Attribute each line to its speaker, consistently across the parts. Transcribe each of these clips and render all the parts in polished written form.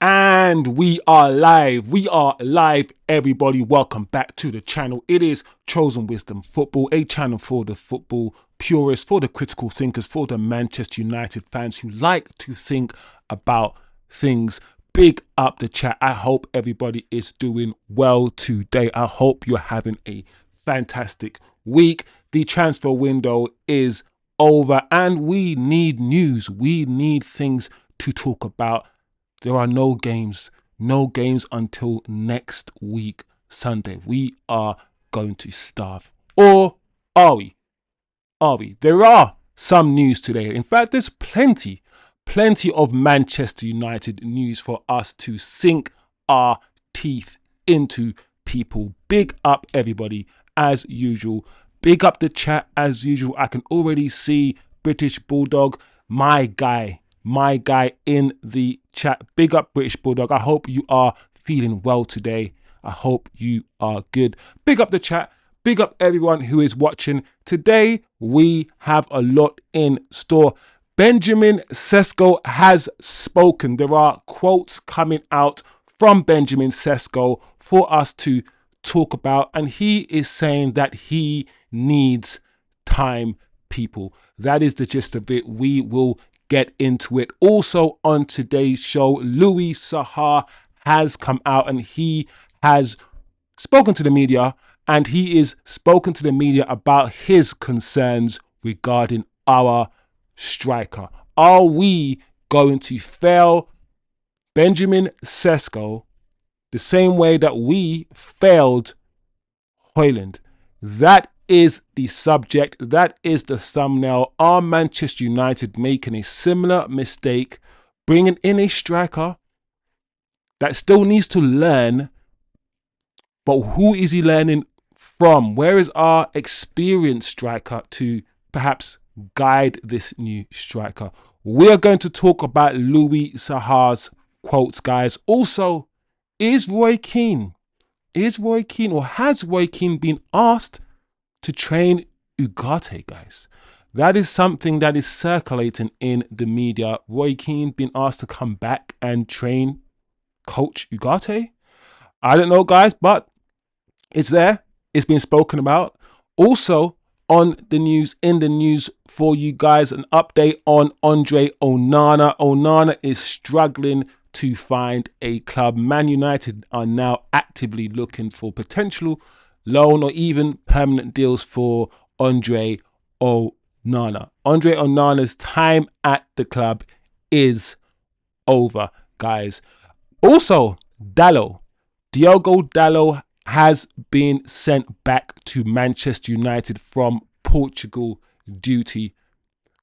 Speaker 1: And we are live. We are live, everybody. Welcome back to the channel. It is Chosen Wisdom Football, a channel for the football purists, for the critical thinkers, for the Manchester United fans who like to think about things. Big up the chat. I hope everybody is doing well today. I hope you're having a fantastic week. The transfer window is over and we need news. We need things to talk about. There are no games until next week, Sunday. We are going to starve. Or are we? Are we? There are some news today. In fact, there's plenty of Manchester United news for us to sink our teeth into, people. Big up everybody as usual. Big up the chat as usual. I can already see British Bulldog, my guy in the chat. Big up British Bulldog. I hope you are feeling well today. I hope you are good. Big up the chat. Big up everyone who is watching. Today we have a lot in store. Benjamin Sesko has spoken. There are quotes coming out from Benjamin Sesko for us to talk about, and he is saying that he needs time, people. That is the gist of it. We will get into it. Also on today's show, Louis Saha has come out and he has spoken to the media, and he is spoken to the media about his concerns regarding our striker. Are we going to fail Benjamin Sesko the same way that we failed Højlund? That is the subject. That is the thumbnail. Are Manchester United making a similar mistake, bringing in a striker that still needs to learn, but who is he learning from? Where is our experienced striker to perhaps guide this new striker? We're going to talk about Louis Saha's quotes, guys. Also, is Roy Keane or has Roy Keane been asked to train Ugarte, guys? That is something that is circulating in the media. Roy Keane been asked to come back and train coach Ugarte. I don't know, guys, but it's there. It's been spoken about. Also on the news, in the news for you guys, an update on Andre Onana. Onana is struggling to find a club. Man United are now actively looking for potential loan or even permanent deals for Andre Onana. Andre Onana's time at the club is over, guys. Also, Diogo Dalot has been sent back to Manchester United from Portugal duty.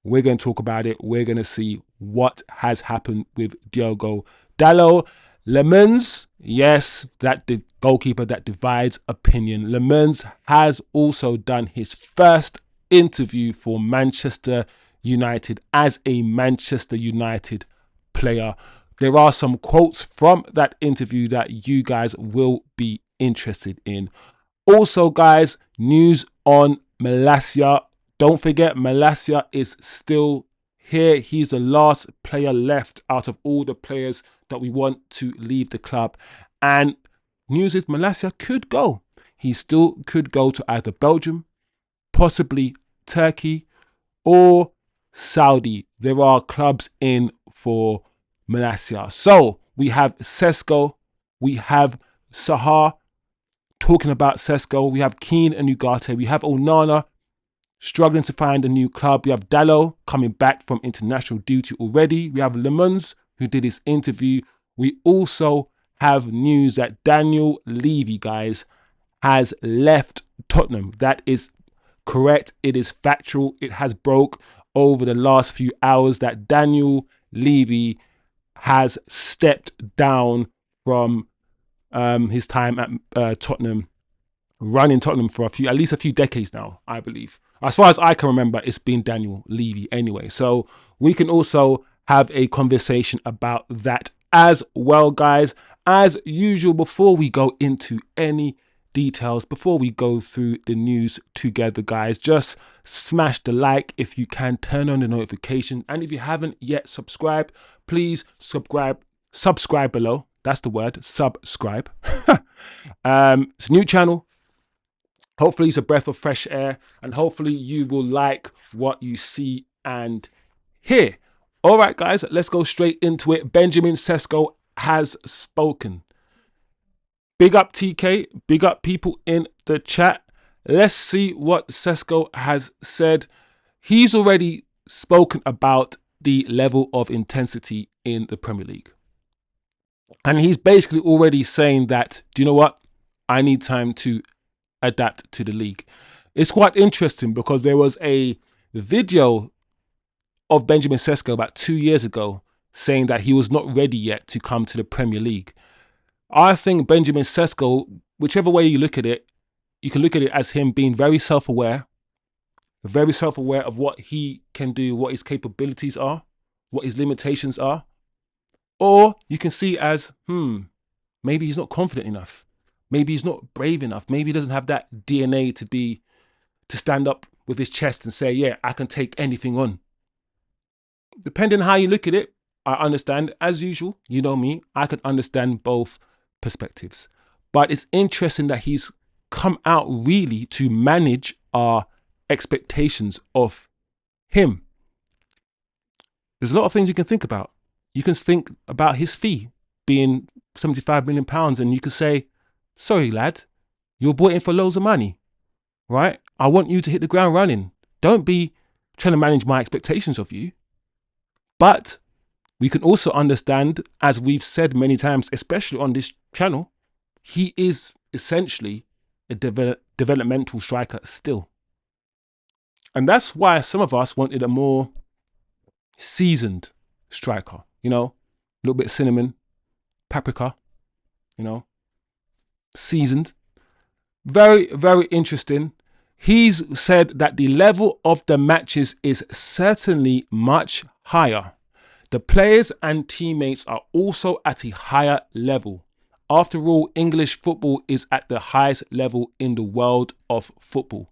Speaker 1: We're going to talk about it. We're going to see what has happened with Diogo Dalot. Le Mans, yes, that the goalkeeper that divides opinion. Le Mans has also done his first interview for Manchester United as a Manchester United player. There are some quotes from that interview that you guys will be interested in. Also, guys, news on Malacia. Don't forget, Malacia is still here. He's the last player left out of all the players that we want to leave the club. And news is Malacia could go. He still could go to either Belgium, possibly Turkey, or Saudi. There are clubs in for Malacia. So we have Sesko, we have Saha talking about Sesko, we have Keane and Ugarte, we have Onana struggling to find a new club, we have Dalot coming back from international duty already, we have Le Mans who did his interview. We also have news that Daniel Levy, guys, has left Tottenham. That is correct. It is factual. It has broke over the last few hours that Daniel Levy has stepped down from his time at Tottenham, running Tottenham for at least a few decades now, I believe. As far as I can remember, it's been Daniel Levy anyway. So we can also have a conversation about that as well, guys. As usual, before we go into any details, before we go through the news together, guys, just Smash the like if you can, turn on the notification. And if you haven't yet subscribed, please subscribe below. That's the word, subscribe. It's a new channel. Hopefully it's a breath of fresh air, and hopefully you will like what you see and hear. All right, guys, let's go straight into it. Benjamin Sesko has spoken. Big up TK, big up people in the chat. Let's see what Sesko has said. He's already spoken about the level of intensity in the Premier League. And he's basically already saying that, do you know what? I need time to adapt to the league. It's quite interesting because there was a video of Benjamin Sesko about 2 years ago saying that he was not ready yet to come to the Premier League. I think Benjamin Sesko, whichever way you look at it, you can look at it as him being very self-aware of what he can do, what his capabilities are, what his limitations are. Or you can see it as, maybe he's not confident enough. Maybe he's not brave enough. Maybe he doesn't have that DNA to stand up with his chest and say, yeah, I can take anything on. Depending on how you look at it, I understand. As usual, you know me, I can understand both perspectives. But it's interesting that he's come out really to manage our expectations of him. There's a lot of things you can think about. You can think about his fee being £75 million, and you could say, sorry, lad, you're bought in for loads of money, right? I want you to hit the ground running. Don't be trying to manage my expectations of you. But we can also understand, as we've said many times, especially on this channel, he is essentially a developmental striker still. And that's why some of us wanted a more seasoned striker, you know, a little bit of cinnamon, paprika, you know, seasoned. Very, very interesting. He's said that the level of the matches is certainly much higher. The players and teammates are also at a higher level. After all, English football is at the highest level in the world of football.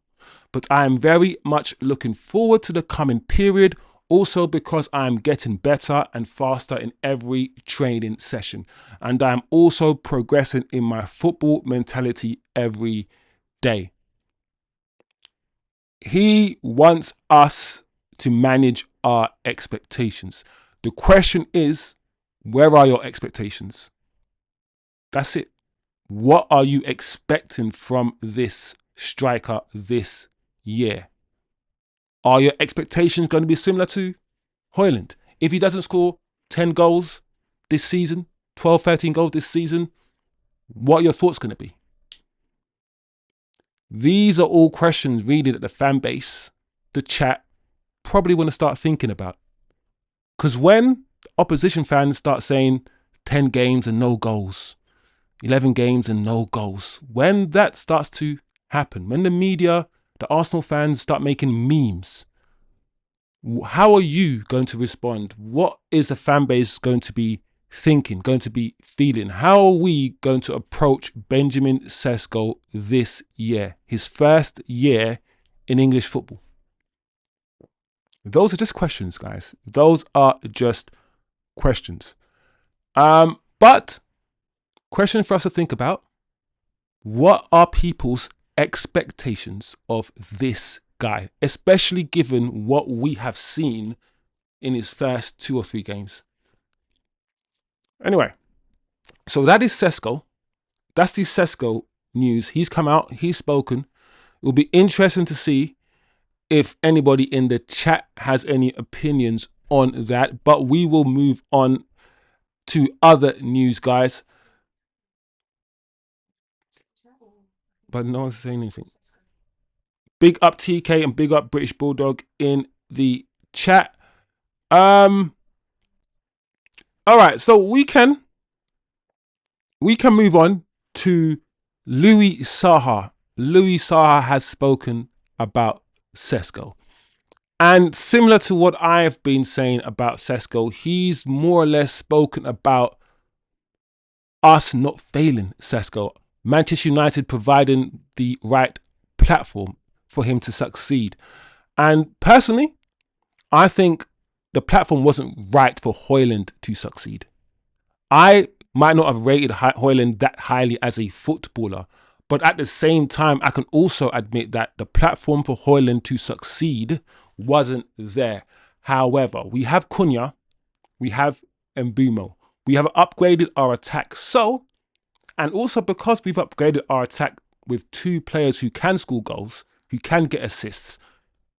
Speaker 1: But I am very much looking forward to the coming period, also because I am getting better and faster in every training session. And I am also progressing in my football mentality every day. He wants us to manage our expectations. The question is, where are your expectations? That's it. What are you expecting from this striker this year? Are your expectations going to be similar to Højlund? If he doesn't score 10 goals this season, 12, 13 goals this season, what are your thoughts going to be? These are all questions really that the fan base, the chat, probably want to start thinking about. Because when opposition fans start saying 10 games and no goals, 11 games and no goals, when that starts to happen, when the media, the Arsenal fans start making memes, how are you going to respond? What is the fan base going to be thinking, going to be feeling? How are we going to approach Benjamin Sesko this year, his first year in English football? Those are just questions, guys. Those are just questions. But question for us to think about: what are people's expectations of this guy, especially given what we have seen in his first 2 or 3 games? Anyway, so that is Sesko. That's the Sesko news. He's come out, he's spoken. It will be interesting to see if anybody in the chat has any opinions on that, but we will move on to other news, guys. But no one's saying anything. Big up TK and big up British Bulldog in the chat. All right, so we can move on to Louis Saha. Louis Saha has spoken about Sesko. And similar to what I've been saying about Sesko, he's more or less spoken about us not failing Sesko. Manchester United providing the right platform for him to succeed. And personally, I think the platform wasn't right for Højlund to succeed. I might not have rated Højlund that highly as a footballer, but at the same time, I can also admit that the platform for Højlund to succeed wasn't there. However, we have Cunha, we have Mbeumo. We have upgraded our attack. So, and also because we've upgraded our attack with 2 players who can score goals, who can get assists,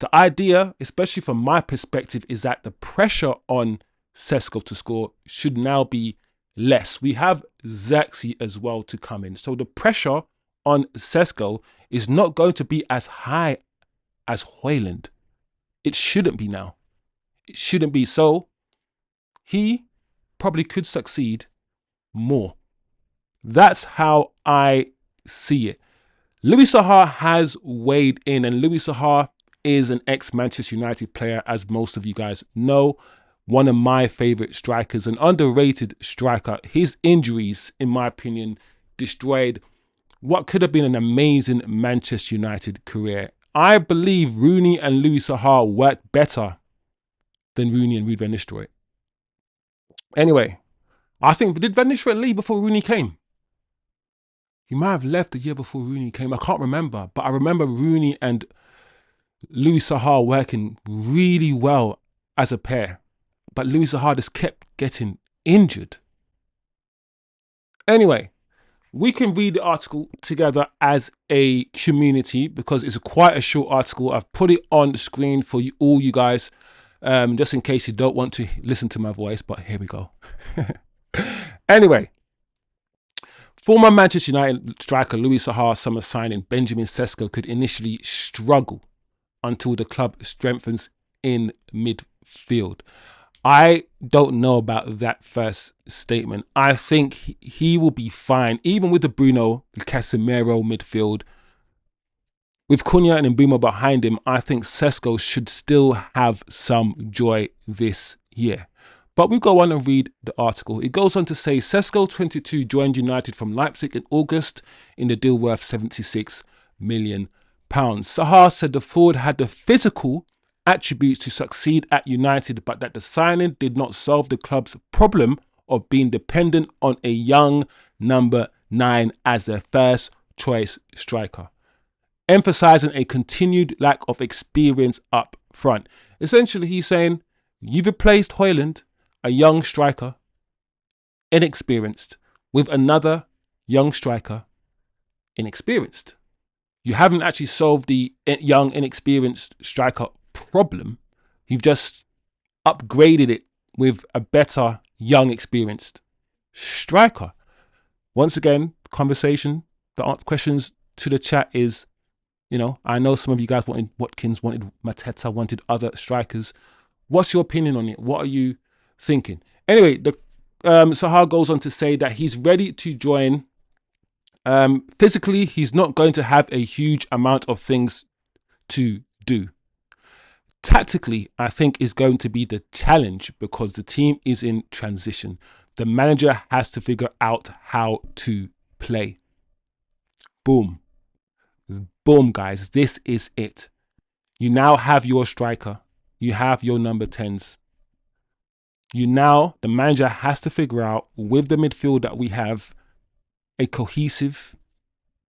Speaker 1: the idea, especially from my perspective, is that the pressure on Sesko to score should now be less. We have Xerxes as well to come in. So the pressure on Sesko is not going to be as high as Højlund. It shouldn't be now. It shouldn't be. So he probably could succeed more. That's how I see it. Louis Saha has weighed in, and Louis Saha is an ex-Manchester United player, as most of you guys know. One of my favourite strikers, an underrated striker. His injuries, in my opinion, destroyed what could have been an amazing Manchester United career. I believe Rooney and Louis Saha worked better than Rooney and Ruud van Nistelrooy. Anyway, I think, did Van Nistelrooy leave before Rooney came? He might have left the year before Rooney came. I can't remember, but I remember Rooney and Louis Saha working really well as a pair. But Louis Saha just kept getting injured. Anyway, we can read the article together as a community because it's quite a short article. I've put it on the screen for you, all you guys, just in case you don't want to listen to my voice, but here we go. Anyway, former Manchester United striker Louis Saha's summer signing Benjamin Sesko could initially struggle until the club strengthens in midfield. I don't know about that first statement. I think he will be fine, even with the Bruno, the Casemiro midfield. With Cunha and Mbeumo behind him, I think Sesko should still have some joy this year. But we go on and read the article. It goes on to say, Sesko, 22, joined United from Leipzig in August in the deal worth £76 million. Saha said the forward had the physical attributes to succeed at United, but that the signing did not solve the club's problem of being dependent on a young number 9 as their first choice striker, emphasizing a continued lack of experience up front. Essentially, he's saying, you've replaced Højlund, a young striker, inexperienced, with another young striker, inexperienced. You haven't actually solved the young, inexperienced striker problem. You've just upgraded it with a better, young, experienced striker. Once again, conversation, the questions to the chat is, I know some of you guys wanted Watkins, wanted Mateta, wanted other strikers. What's your opinion on it? What are you thinking? Anyway, the Saha goes on to say that he's ready to join. Physically, he's not going to have a huge amount of things to do. Tactically, I think is going to be the challenge because the team is in transition. The manager has to figure out how to play. Boom. Boom, guys. This is it. You now have your striker. You have your number 10s. The manager has to figure out with the midfield that we have a cohesive,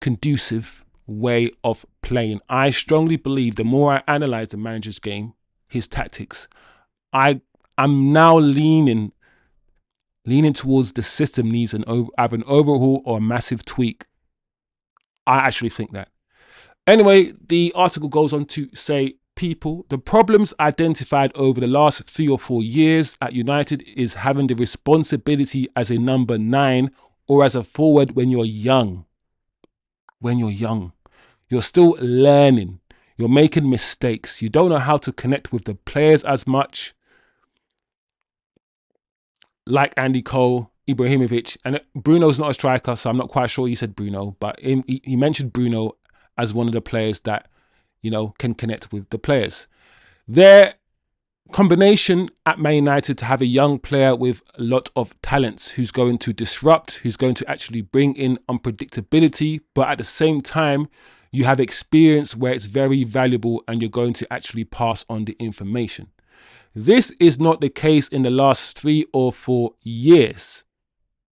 Speaker 1: conducive way of playing. I strongly believe the more I analyze the manager's game, his tactics, I'm now leaning towards the system needs either an overhaul or a massive tweak. I actually think that. Anyway, the article goes on to say, the problems identified over the last 3 or 4 years at United is having the responsibility as a number 9 or as a forward when you're young. When you're young. You're still learning. You're making mistakes. You don't know how to connect with the players as much. Like Andy Cole, Ibrahimovic, and Bruno's not a striker, so I'm not quite sure he said Bruno, but he mentioned Bruno as one of the players that, can connect with the players. Their combination at Man United to have a young player with a lot of talents who's going to disrupt, who's going to actually bring in unpredictability, but at the same time, You have experience where it's very valuable and you're going to actually pass on the information. This is not the case in the last 3 or 4 years.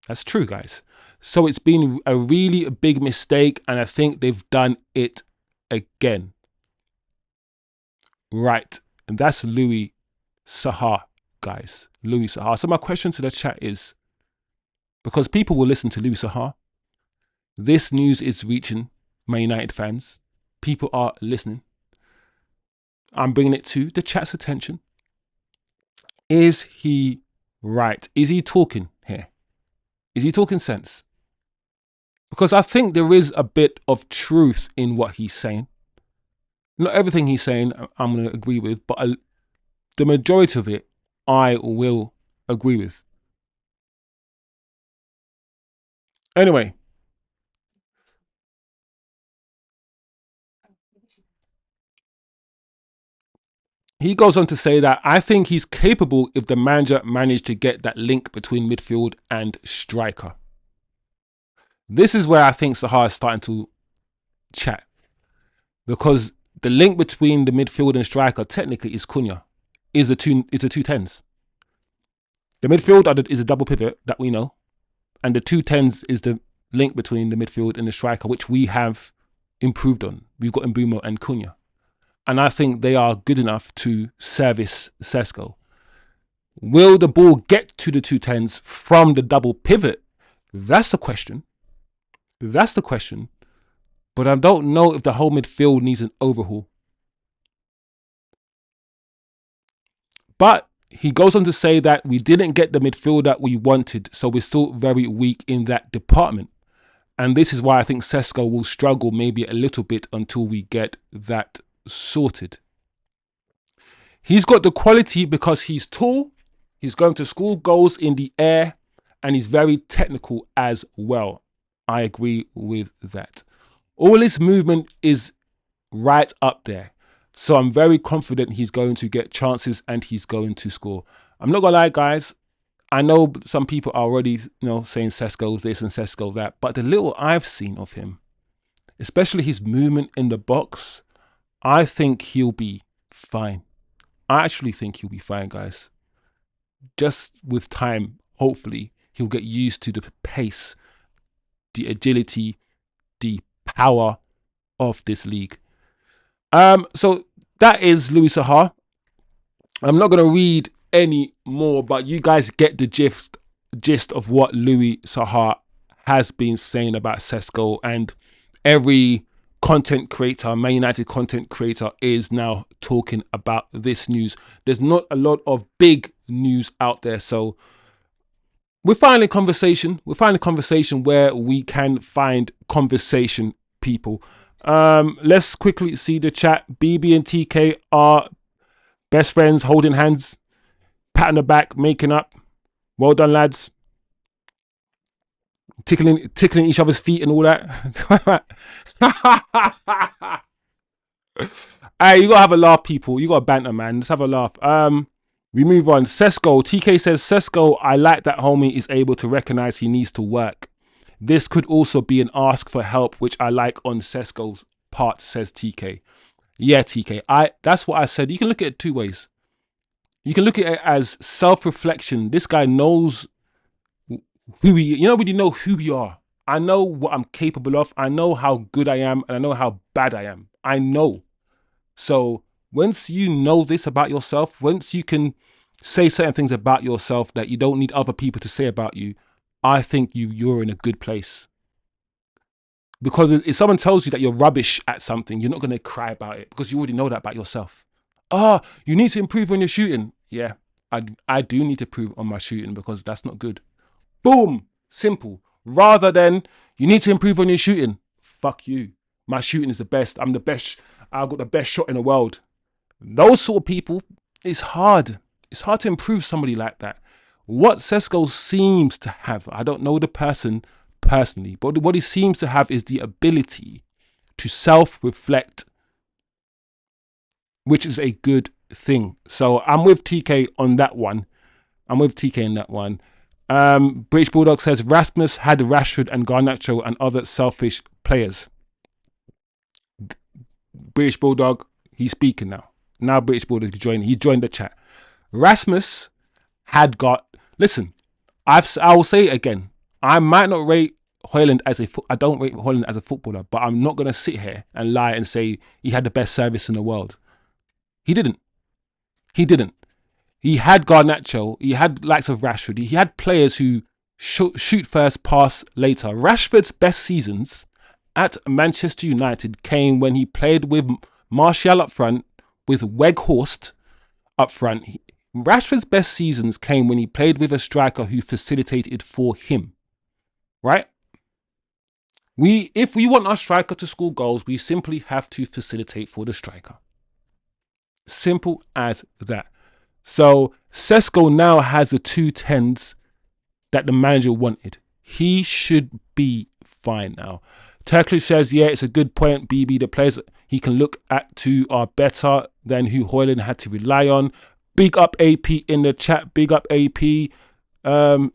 Speaker 1: That's true, guys. So it's been a really big mistake, and I think they've done it again. Right. And that's Louis Saha, guys. Louis Saha. So my question to the chat is, because people will listen to Louis Saha, this news is reaching Man United fans. People are listening. I'm bringing it to the chat's attention. Is he right? Is he talking here? Is he talking sense? Because I think there is a bit of truth in what he's saying. Not everything he's saying I'm going to agree with, but the majority of it I will agree with. Anyway, he goes on to say that I think he's capable if the manager managed to get that link between midfield and striker. This is where I think Saha is starting to chat, because the link between the midfield and striker technically is Cunha, is the two 10s. The midfield is a double pivot that we know, and the 10s is the link between the midfield and the striker, which we have improved on. We've got Mbeumo and Cunha, and I think they are good enough to service Sesko. Will the ball get to the 10s from the double pivot? That's the question. That's the question. But I don't know if the whole midfield needs an overhaul. But he goes on to say that we didn't get the midfield that we wanted, so we're still very weak in that department. And this is why I think Sesko will struggle maybe a little bit until we get that sorted. He's got the quality because he's tall, he's going to score goals in the air, and he's very technical as well. I agree with that. All his movement is right up there. So I'm very confident he's going to get chances and he's going to score. I'm not going to lie, guys. I know some people are already, saying Sesko this and Sesko that. But the little I've seen of him, especially his movement in the box, I think he'll be fine. I actually think he'll be fine, guys. Just with time, hopefully, he'll get used to the pace, the agility, the power of this league. So that is Louis Saha. I'm not going to read any more, but you guys get the gist of what Louis Saha has been saying about Sesko, and every content creator, Man United content creator, is now talking about this news. There's not a lot of big news out there, so we're finding conversation. We're finding conversation where we can find conversation, people. Let's quickly see the chat. BB and TK are best friends, holding hands, pat on the back, making up. Well done, lads. Tickling each other's feet and all that. Hey, you gotta have a laugh, people. You gotta banter, man. Let's have a laugh. We move on. Sesko. TK says, Sesko, I like that homie is able to recognize he needs to work. This could also be an ask for help, which I like on Sesko's part, says TK. Yeah, TK. That's what I said. You can look at it 2 ways. You can look at it as self-reflection. This guy knows who he is. When you know who you are. I know what I'm capable of. I know how good I am, and I know how bad I am. I know. So once you know this about yourself, once you can say certain things about yourself that you don't need other people to say about you, I think you're in a good place. Because if someone tells you that you're rubbish at something, you're not going to cry about it because you already know that about yourself. You need to improve on your shooting. Yeah, I do need to improve on my shooting because that's not good. Boom. Simple. Rather than you need to improve on your shooting. Fuck you. My shooting is the best. I'm the best. I've got the best shot in the world. Those sort of people, it's hard. It's hard to improve somebody like that. What Sesko seems to have, I don't know the person personally, but what he seems to have is the ability to self-reflect, which is a good thing. So I'm with TK on that one. British Bulldog says Rasmus had Rashford and Garnacho and other selfish players. British Bulldog, he's speaking now. Now British Bulldog is joining. He's joined the chat. Rasmus had got. Listen, I will say it again. I might not rate Højlund as I don't rate Højlund as a footballer, but I'm not gonna sit here and lie and say he had the best service in the world. He didn't. He didn't. He had Garnacho. He had likes of Rashford. He had players who shoot first, pass later. Rashford's best seasons at Manchester United came when he played with Martial up front, with Weghorst up front. Rashford's best seasons came when he played with a striker who facilitated for him. Right? If we want our striker to score goals, we simply have to facilitate for the striker. Simple as that. So Sesko now has the 2 10s that the manager wanted. He should be fine now. Turkish says, yeah, it's a good point, BB. The players he can look at to are better than who Højlund had to rely on. Big up AP in the chat. Big up AP.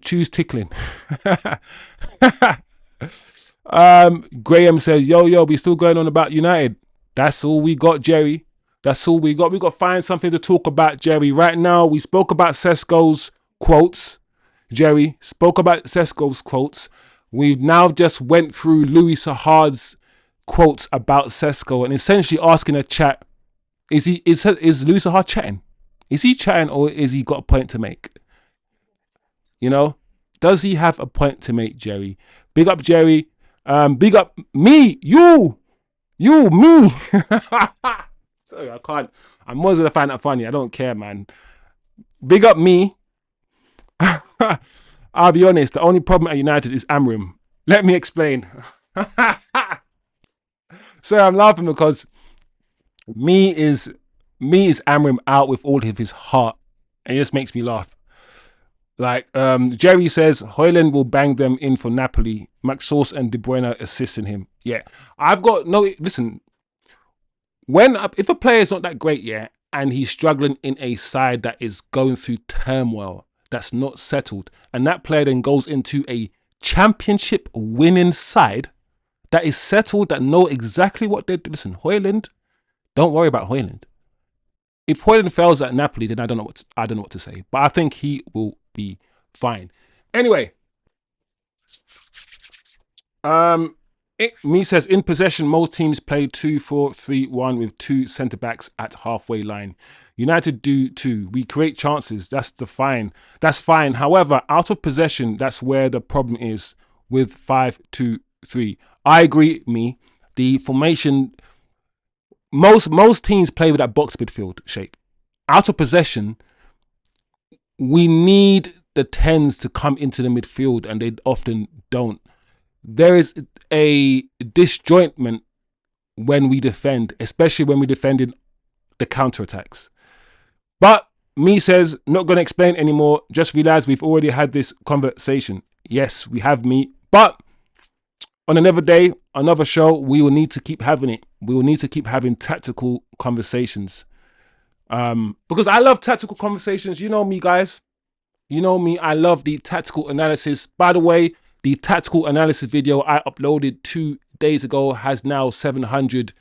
Speaker 1: Choose tickling. Graham says, yo, we still going on about United. That's all we got, Jerry. That's all we got. We got to find something to talk about, Jerry. Right now, we spoke about Sesko's quotes. Jerry spoke about Sesko's quotes. We've now just went through Louis Saha's quotes about Sesko and essentially asking a chat, is Louis Saha chatting? Is he chatting or is he got a point to make? You know, does he have a point to make, Jerry? Big up, Jerry. Big up me, you, me. Sorry, I can't. I'm always gonna find that funny. I don't care, man. Big up me. I'll be honest. The only problem at United is Amrim. Let me explain. So I'm laughing because me is Amrim out with all of his heart, and it just makes me laugh. Like Jerry says, Højlund will bang them in for Napoli. Maxos and De Bruyne assisting him. Yeah, I've got no. Listen, if a player is not that great, yeah, and he's struggling in a side that is going through turmoil, that's not settled, and that player then goes into a championship winning side that is settled, that know exactly what they're doing. Listen, Højlund, don't worry about Højlund. If Højlund fails at Napoli, then I don't know what to say. But I think he will be fine. Anyway, me says, in possession, most teams play 2-4-3-1 with 2 centre backs at halfway line. United do too. We create chances. That's fine. However, out of possession, that's where the problem is with 5-2-3. I agree. The formation. Most teams play with that box midfield shape. Out of possession, we need the 10s to come into the midfield, and they often don't. There is a disjointment when we defend, especially when we defend in the counter-attacks. But me says, not going to explain anymore. Just realized we've already had this conversation. Yes, we have, me. But on another day, another show, we will need to keep having it. We will need to keep having tactical conversations. Because I love tactical conversations. You know me, guys. You know me. I love the tactical analysis. By the way, the tactical analysis video I uploaded 2 days ago has now 700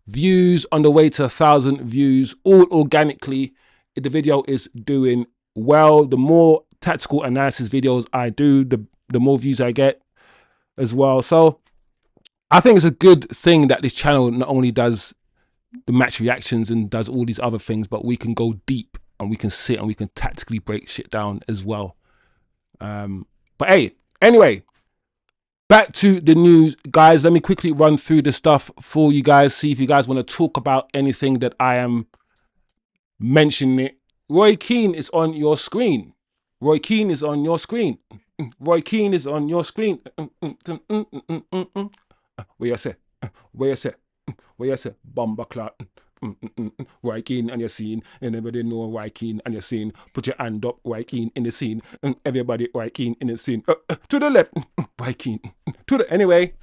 Speaker 1: views, on the way to 1,000 views, all organically. The video is doing well. The more tactical analysis videos I do, the more views I get as well. So I think it's a good thing that this channel not only does the match reactions and does all these other things, but we can go deep and we can sit and we can tactically break shit down as well. But hey, anyway, back to the news, guys. Let me quickly run through the stuff for you guys, see if you guys want to talk about anything that I am mentioning it. Roy Keane is on your screen. Roy Keane is on your screen. Roy Keane is on your screen. Where you say? Where you say? Where you say? Bomber clot. Roy Keane on your scene. And everybody know Roy Keane on your scene. Put your hand up, Roy Keane in the scene. Everybody, Roy Keane in the scene. To the left, Roy Keane. Anyway,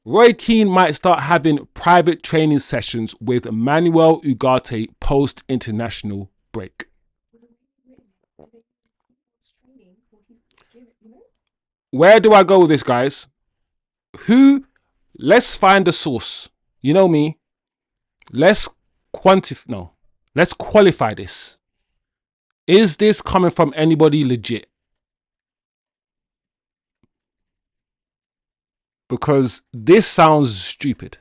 Speaker 1: Roy Keane might start having private training sessions with Manuel Ugarte post-international break. Where do I go with this, guys? Let's find the source. You know me. let's quantify. No, let's qualify this. Is this coming from anybody legit? Because this sounds stupid.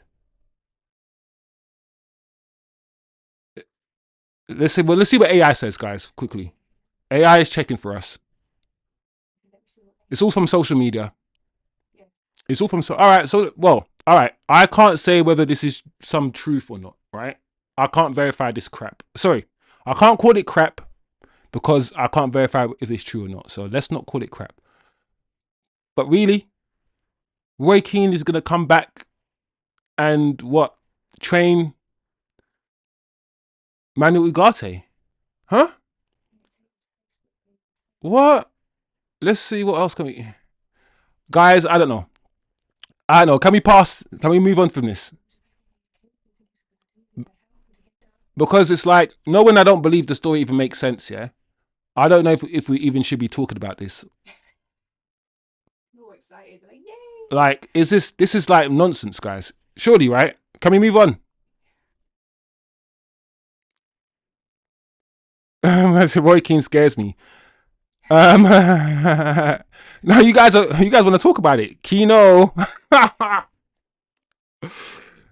Speaker 1: Let's see. Well, let's see what AI says, guys. Quickly, AI is checking for us. It's all from social media. It's all from so. All right. So, well, all right. I can't say whether this is some truth or not. Right. I can't verify this crap. Sorry, I can't call it crap because I can't verify if it's true or not. So let's not call it crap. But really, Roy Keane is gonna come back and what train Manuel Ugarte? Huh? What? Let's see what else can we. Guys, I don't know. I don't know. Can we pass? Can we move on from this? Because it's like, when I don't believe the story even makes sense, yeah? I don't know if we even should be talking about this.
Speaker 2: More excited, like, yay!
Speaker 1: Like, this is like nonsense, guys. Surely, right? Can we move on? Roy Keane scares me. No, you guys want to talk about it. Kino.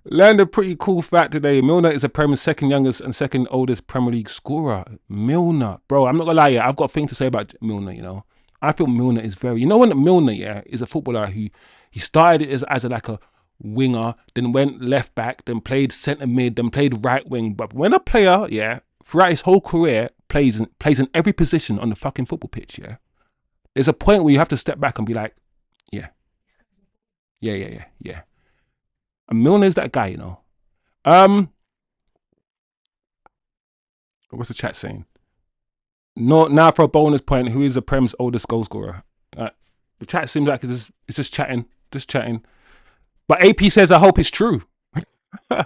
Speaker 1: Learned a pretty cool fact today. Milner is the Prem's second youngest and second oldest Premier League scorer. Milner. Bro, I'm not gonna lie, yeah, I've got a thing to say about Milner, you know. I feel Milner is very, when Milner, yeah, is a footballer who he started as like a winger, then went left back, then played centre mid, then played right wing. But when a player, yeah, throughout his whole career plays in every position on the fucking football pitch, yeah, there's a point where you have to step back and be like, yeah, yeah. And Milner is that guy, you know. What's the chat saying? No, now for a bonus point, who is the Prem's oldest goal scorer? The chat seems like it's just chatting. But AP says, I hope it's true. AP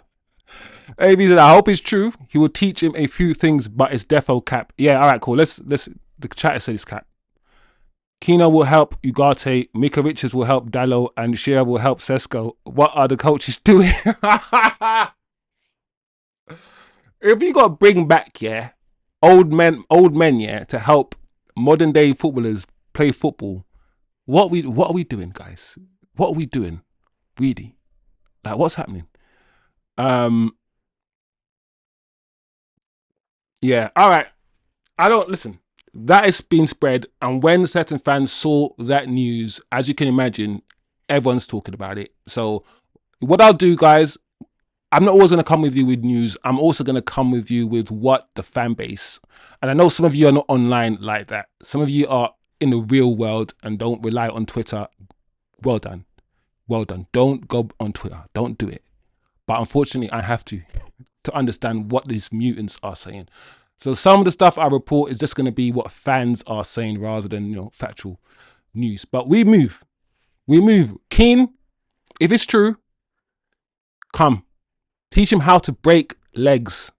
Speaker 1: says, I hope it's true. He will teach him a few things, but it's defo cap. Yeah, all right, cool. Let's. The chat says it's cap. Kino will help Ugarte, Mika Richards will help Dallo, and Shearer will help Sesko. What are the coaches doing? If you got to bring back, yeah, old men, yeah, to help modern day footballers play football, what are we doing, guys? What are we doing? Really? Like, what's happening? Yeah, all right. I don't listen. That is being spread, and when certain fans saw that news, as you can imagine, everyone's talking about it. So, what I'll do, guys, I'm not always going to come with you with news. I'm also going to come with you with what the fan base, and I know some of you are not online like that. Some of you are in the real world and don't rely on Twitter. Well done. Don't go on Twitter. Don't do it. But unfortunately, I have to understand what these mutants are saying. So some of the stuff I report is just going to be what fans are saying rather than, factual news. But we move. Keane, if it's true, come. Teach him how to break legs.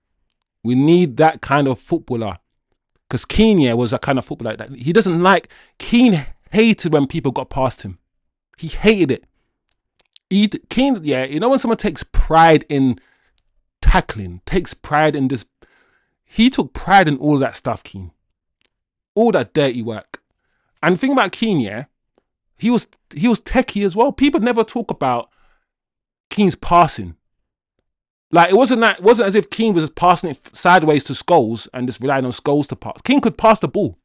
Speaker 1: We need that kind of footballer. Because Keane, yeah, was that kind of footballer that he doesn't like. Keane hated when people got past him. He hated it. Keane, yeah, when someone takes pride in tackling, takes pride in this. He took pride in all that stuff, Keane. All that dirty work. And the thing about Keane, yeah, he was techie as well. People never talk about Keane's passing. Like, it wasn't as if Keane was just passing it sideways to Scholes and just relying on Scholes to pass. Keane could pass the ball.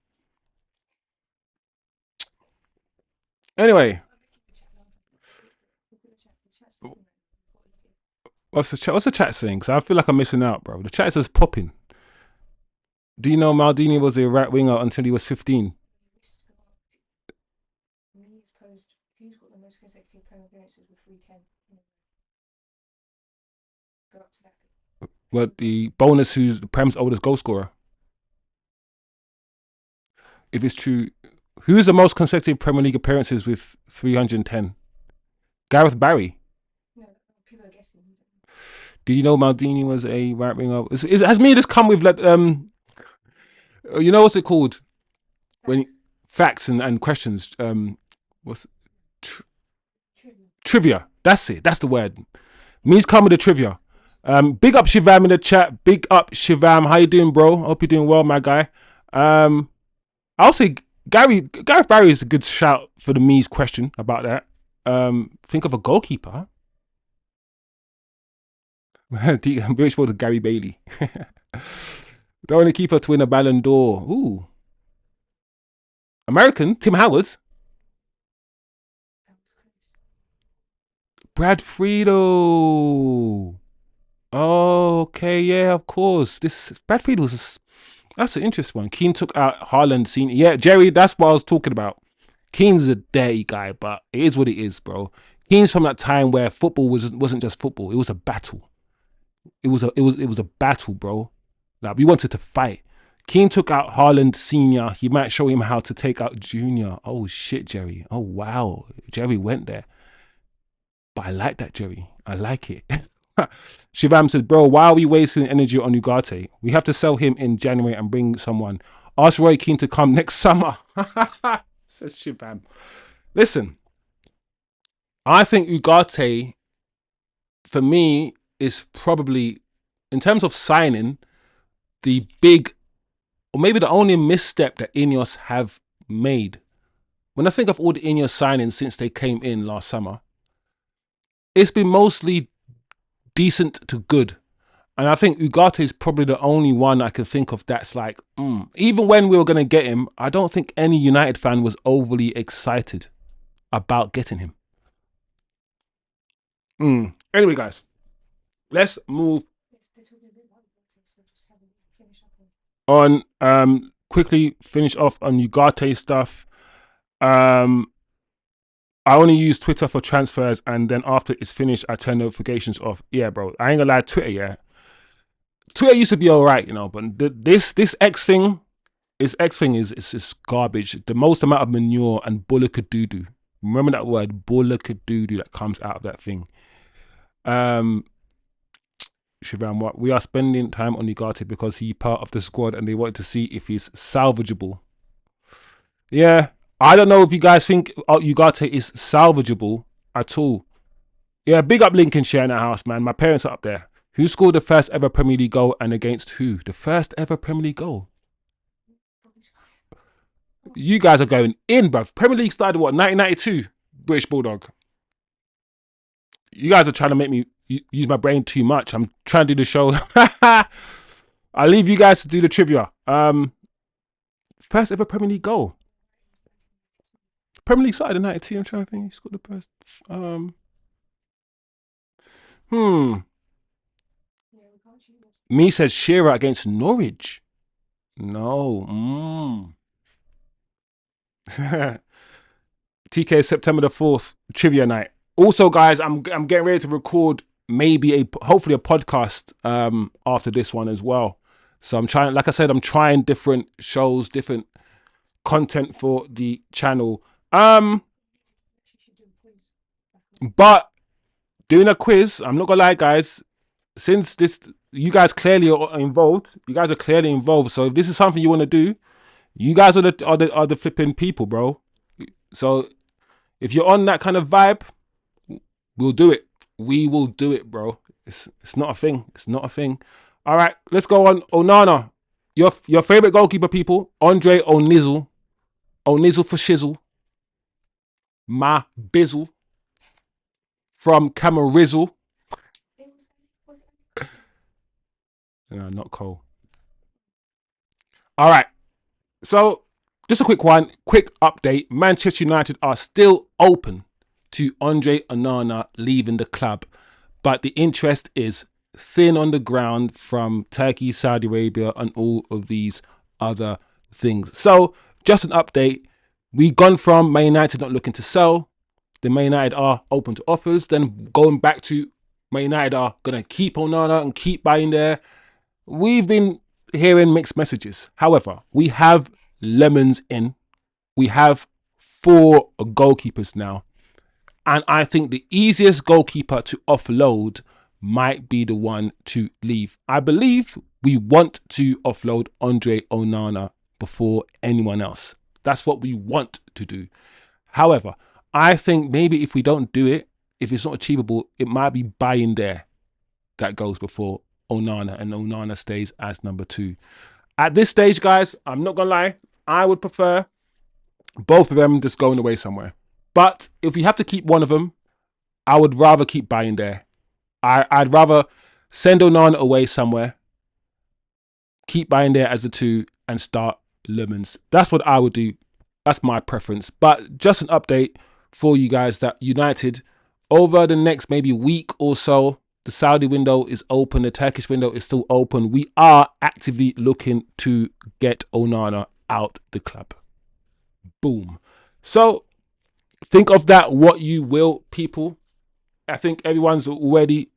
Speaker 1: Anyway. What's the chat saying? Because I feel like I'm missing out, bro. The chat says popping. Do you know Maldini was a right winger until he was 15?
Speaker 2: Who's got the most consecutive Premier appearances with 310? Go up to that.
Speaker 1: Well, the bonus, who's the Prem's oldest goal scorer? If it's true, who's the most consecutive Premier League appearances with 310? Gareth Barry.
Speaker 2: No, people are guessing.
Speaker 1: Did you know Maldini was a right winger? Has me just come with like what's it called? When facts and questions. What's trivia? That's it. That's the word. Me's come with the trivia. Big up Shivam in the chat. Big up Shivam. How you doing, bro? Hope you're doing well, my guy. I'll say Gareth Barry is a good shout for the me's question about that. Think of a goalkeeper. British to Gary Bailey. The only keeper to win a Ballon d'Or. Ooh. American, Tim Howard. Brad Friedel. Oh, okay, yeah, of course. This Brad Friedel's that's an interesting one. Keane took out Haaland Senior. Yeah, Jerry, that's what I was talking about. Keane's a dirty guy, but it is what it is, bro. Keane's from that time where football wasn't just football; it was a battle. It was a battle, bro. Like we wanted to fight. Keane took out Haaland Senior. He might show him how to take out Junior. Oh shit, Jerry. Oh wow, Jerry went there. But I like that, Jerry. I like it. Shivam said, bro, why are we wasting energy on Ugarte? We have to sell him in January and bring someone. Ask Roy Keane to come next summer. Says Shivam. Listen, I think Ugarte, for me, is probably, in terms of signing, the big, or maybe the only misstep that Ineos have made. When I think of all the Ineos signings since they came in last summer, it's been mostly decent to good. And I think Ugarte is probably the only one I can think of that's like, even when we were going to get him, I don't think any United fan was overly excited about getting him. Anyway, guys, let's move on. Quickly finish off on Ugarte stuff. I only use Twitter for transfers, and then after it's finished, I turn notifications off. Yeah, bro, I ain't gonna lie, Twitter used to be all right, you know, but this X thing is just garbage. The most amount of manure and bullacadoo. Remember that word, bullacadoo, that comes out of that thing. Shivam, what we are spending time on Ugarte because he's part of the squad, and they wanted to see if he's salvageable. Yeah. I don't know if you guys think Ugarte is salvageable at all. Yeah, big up Lincolnshire in the house, man. My parents are up there. Who scored the first ever Premier League goal and against who? The first ever Premier League goal? You guys are going in, bruv. Premier League started, what, 1992? British Bulldog. You guys are trying to make me use my brain too much. I'm trying to do the show. I'll leave you guys to do the trivia. First ever Premier League goal. Premier League started in 92. I'm trying to think. He scored the first. Me says Shearer against Norwich. No. TK September the 4th trivia night. Also, guys, I'm getting ready to record hopefully a podcast after this one as well. So I'm trying, like I said, I'm trying different shows, different content for the channel. But doing a quiz, I'm not gonna lie, guys, since you guys clearly are involved. You guys are clearly involved. So if this is something you want to do, you guys are the flipping people, bro. So if you're on that kind of vibe, we'll do it. We will do it, bro. It's not a thing. It's not a thing. All right, let's go on. Onana, your favorite goalkeeper, people. Andre Onizzle. Onizzle for shizzle. Ma Bizzle. From Camarizzle. No, not Cole. All right. So, just a quick one. Quick update. Manchester United are still open to Andre Onana leaving the club, but the interest is thin on the ground from Turkey, Saudi Arabia, and all of these other things. So, just an update. We've gone from Man United not looking to sell. The Man United are open to offers. Then going back to Man United are going to keep Onana and keep buying there. We've been hearing mixed messages. However, we have lemons in. We have 4 goalkeepers now. And I think the easiest goalkeeper to offload might be the one to leave. I believe we want to offload Andre Onana before anyone else. That's what we want to do. However, I think maybe if we don't do it, if it's not achievable, it might be buying there that goes before Onana, and Onana stays as number 2. At this stage, guys, I'm not gonna lie, I would prefer both of them just going away somewhere. But if we have to keep one of them, I would rather keep buying there. I'd rather send Onana away somewhere, keep buying there as a 2, and start Lemons. That's what I would do. That's my preference. But just an update for you guys that United, over the next maybe week or so, the Saudi window is open. The Turkish window is still open. We are actively looking to get Onana out the club. Boom. So think of that what you will, people. I think everyone's already...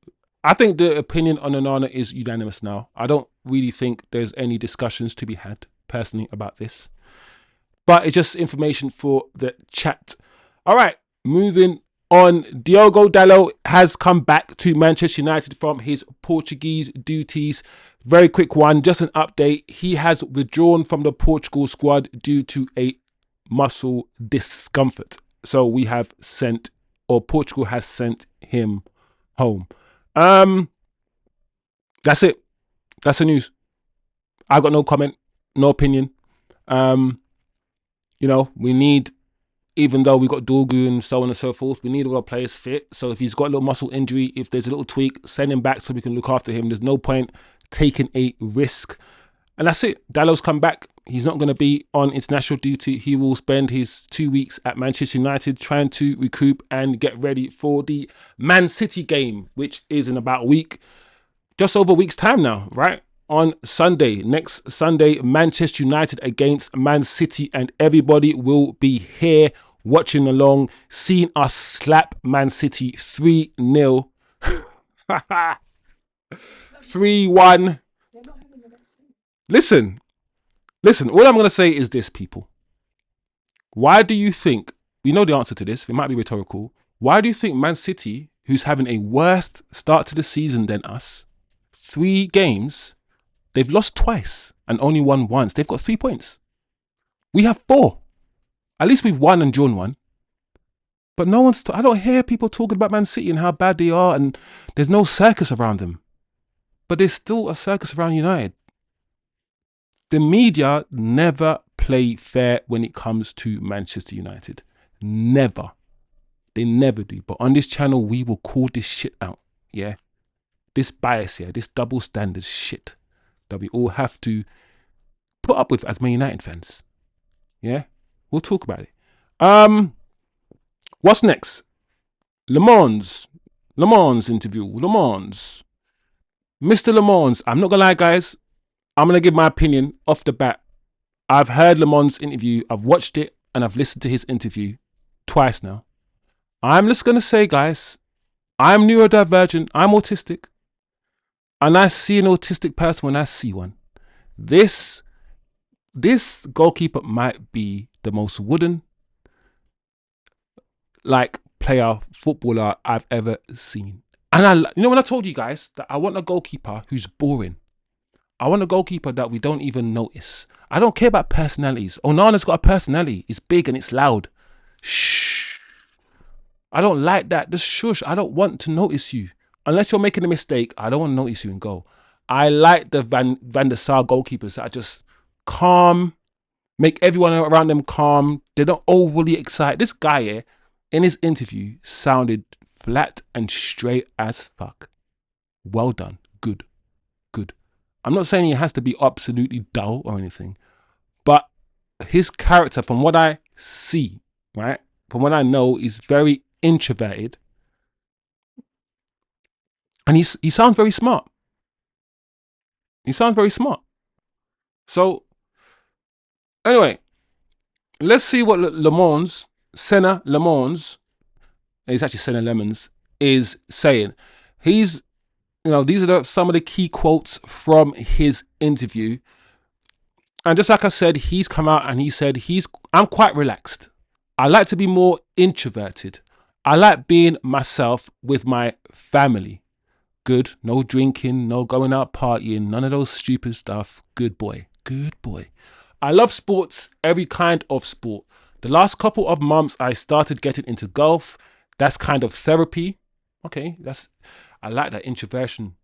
Speaker 1: I think the opinion on Onana is unanimous now. I don't really think there's any discussions to be had, personally, about this. But it's just information for the chat. All right, moving on. Diogo Dalot has come back to Manchester United from his Portuguese duties. Very quick one, just an update. He has withdrawn from the Portugal squad due to a muscle discomfort. So we have sent, or Portugal has sent him home. That's it. That's the news. I got no comment, no opinion. You know, we need, even though we got Dorgu and so on and so forth, we need all our players fit. So if he's got a little muscle injury, if there's a little tweak, send him back so we can look after him. There's no point taking a risk. And that's it. Dalot's come back. He's not going to be on international duty. He will spend his 2 weeks at Manchester United trying to recoup and get ready for the Man City game, which is in about a week. Just over a week's time now, right? On Sunday, next Sunday, Manchester United against Man City, and everybody will be here watching along, seeing us slap Man City 3-0. 3-1. Listen, all I'm going to say is this, people. Why do you think, we know the answer to this, it might be rhetorical, why do you think Man City, who's having a worse start to the season than us, 3 games, they've lost twice and only won once. They've got 3 points. We have 4. At least we've won and drawn 1. But no one's, I don't hear people talking about Man City and how bad they are, and there's no circus around them. But there's still a circus around United. The media never play fair when it comes to Manchester United. Never. They never do. But on this channel, we will call this shit out. Yeah. This bias here, this double standard shit that we all have to put up with as Man United fans. Yeah. We'll talk about it. What's next? Le Mans interview. Le Mans. Mr. Le Mans. I'm not going to lie, guys. I'm going to give my opinion off the bat. I've heard Le Mans' interview. I've watched it and I've listened to his interview twice now. I'm just going to say, guys, I'm neurodivergent. I'm autistic. And I see an autistic person when I see one. This goalkeeper might be the most wooden, like, player, footballer I've ever seen. And you know, when I told you guys that I want a goalkeeper who's boring. I want a goalkeeper that we don't even notice. I don't care about personalities. Onana's got a personality. It's big and it's loud. Shh. I don't like that. Just shush. I don't want to notice you. Unless you're making a mistake, I don't want to notice you and go. I like the Van der Sar goalkeepers that are just calm, make everyone around them calm. They're not overly excited. This guy here, in his interview, sounded flat and straight as fuck. Well done. Good. Good. I'm not saying he has to be absolutely dull or anything, but his character, from what I see, right, from what I know, is very introverted, and he sounds very smart. He sounds very smart. So, anyway, let's see what Le Mans, Senna Le Mans, it's actually Senna Lemons, is saying. He's, you know, these are some of the key quotes from his interview. And just like I said, he's come out and he said, I'm quite relaxed. I like to be more introverted. I like being myself with my family. Good. No drinking, no going out partying, none of those stupid stuff. Good boy. Good boy. I love sports, every kind of sport. The last couple of months, I started getting into golf. That's kind of therapy. Okay, I like that introversion.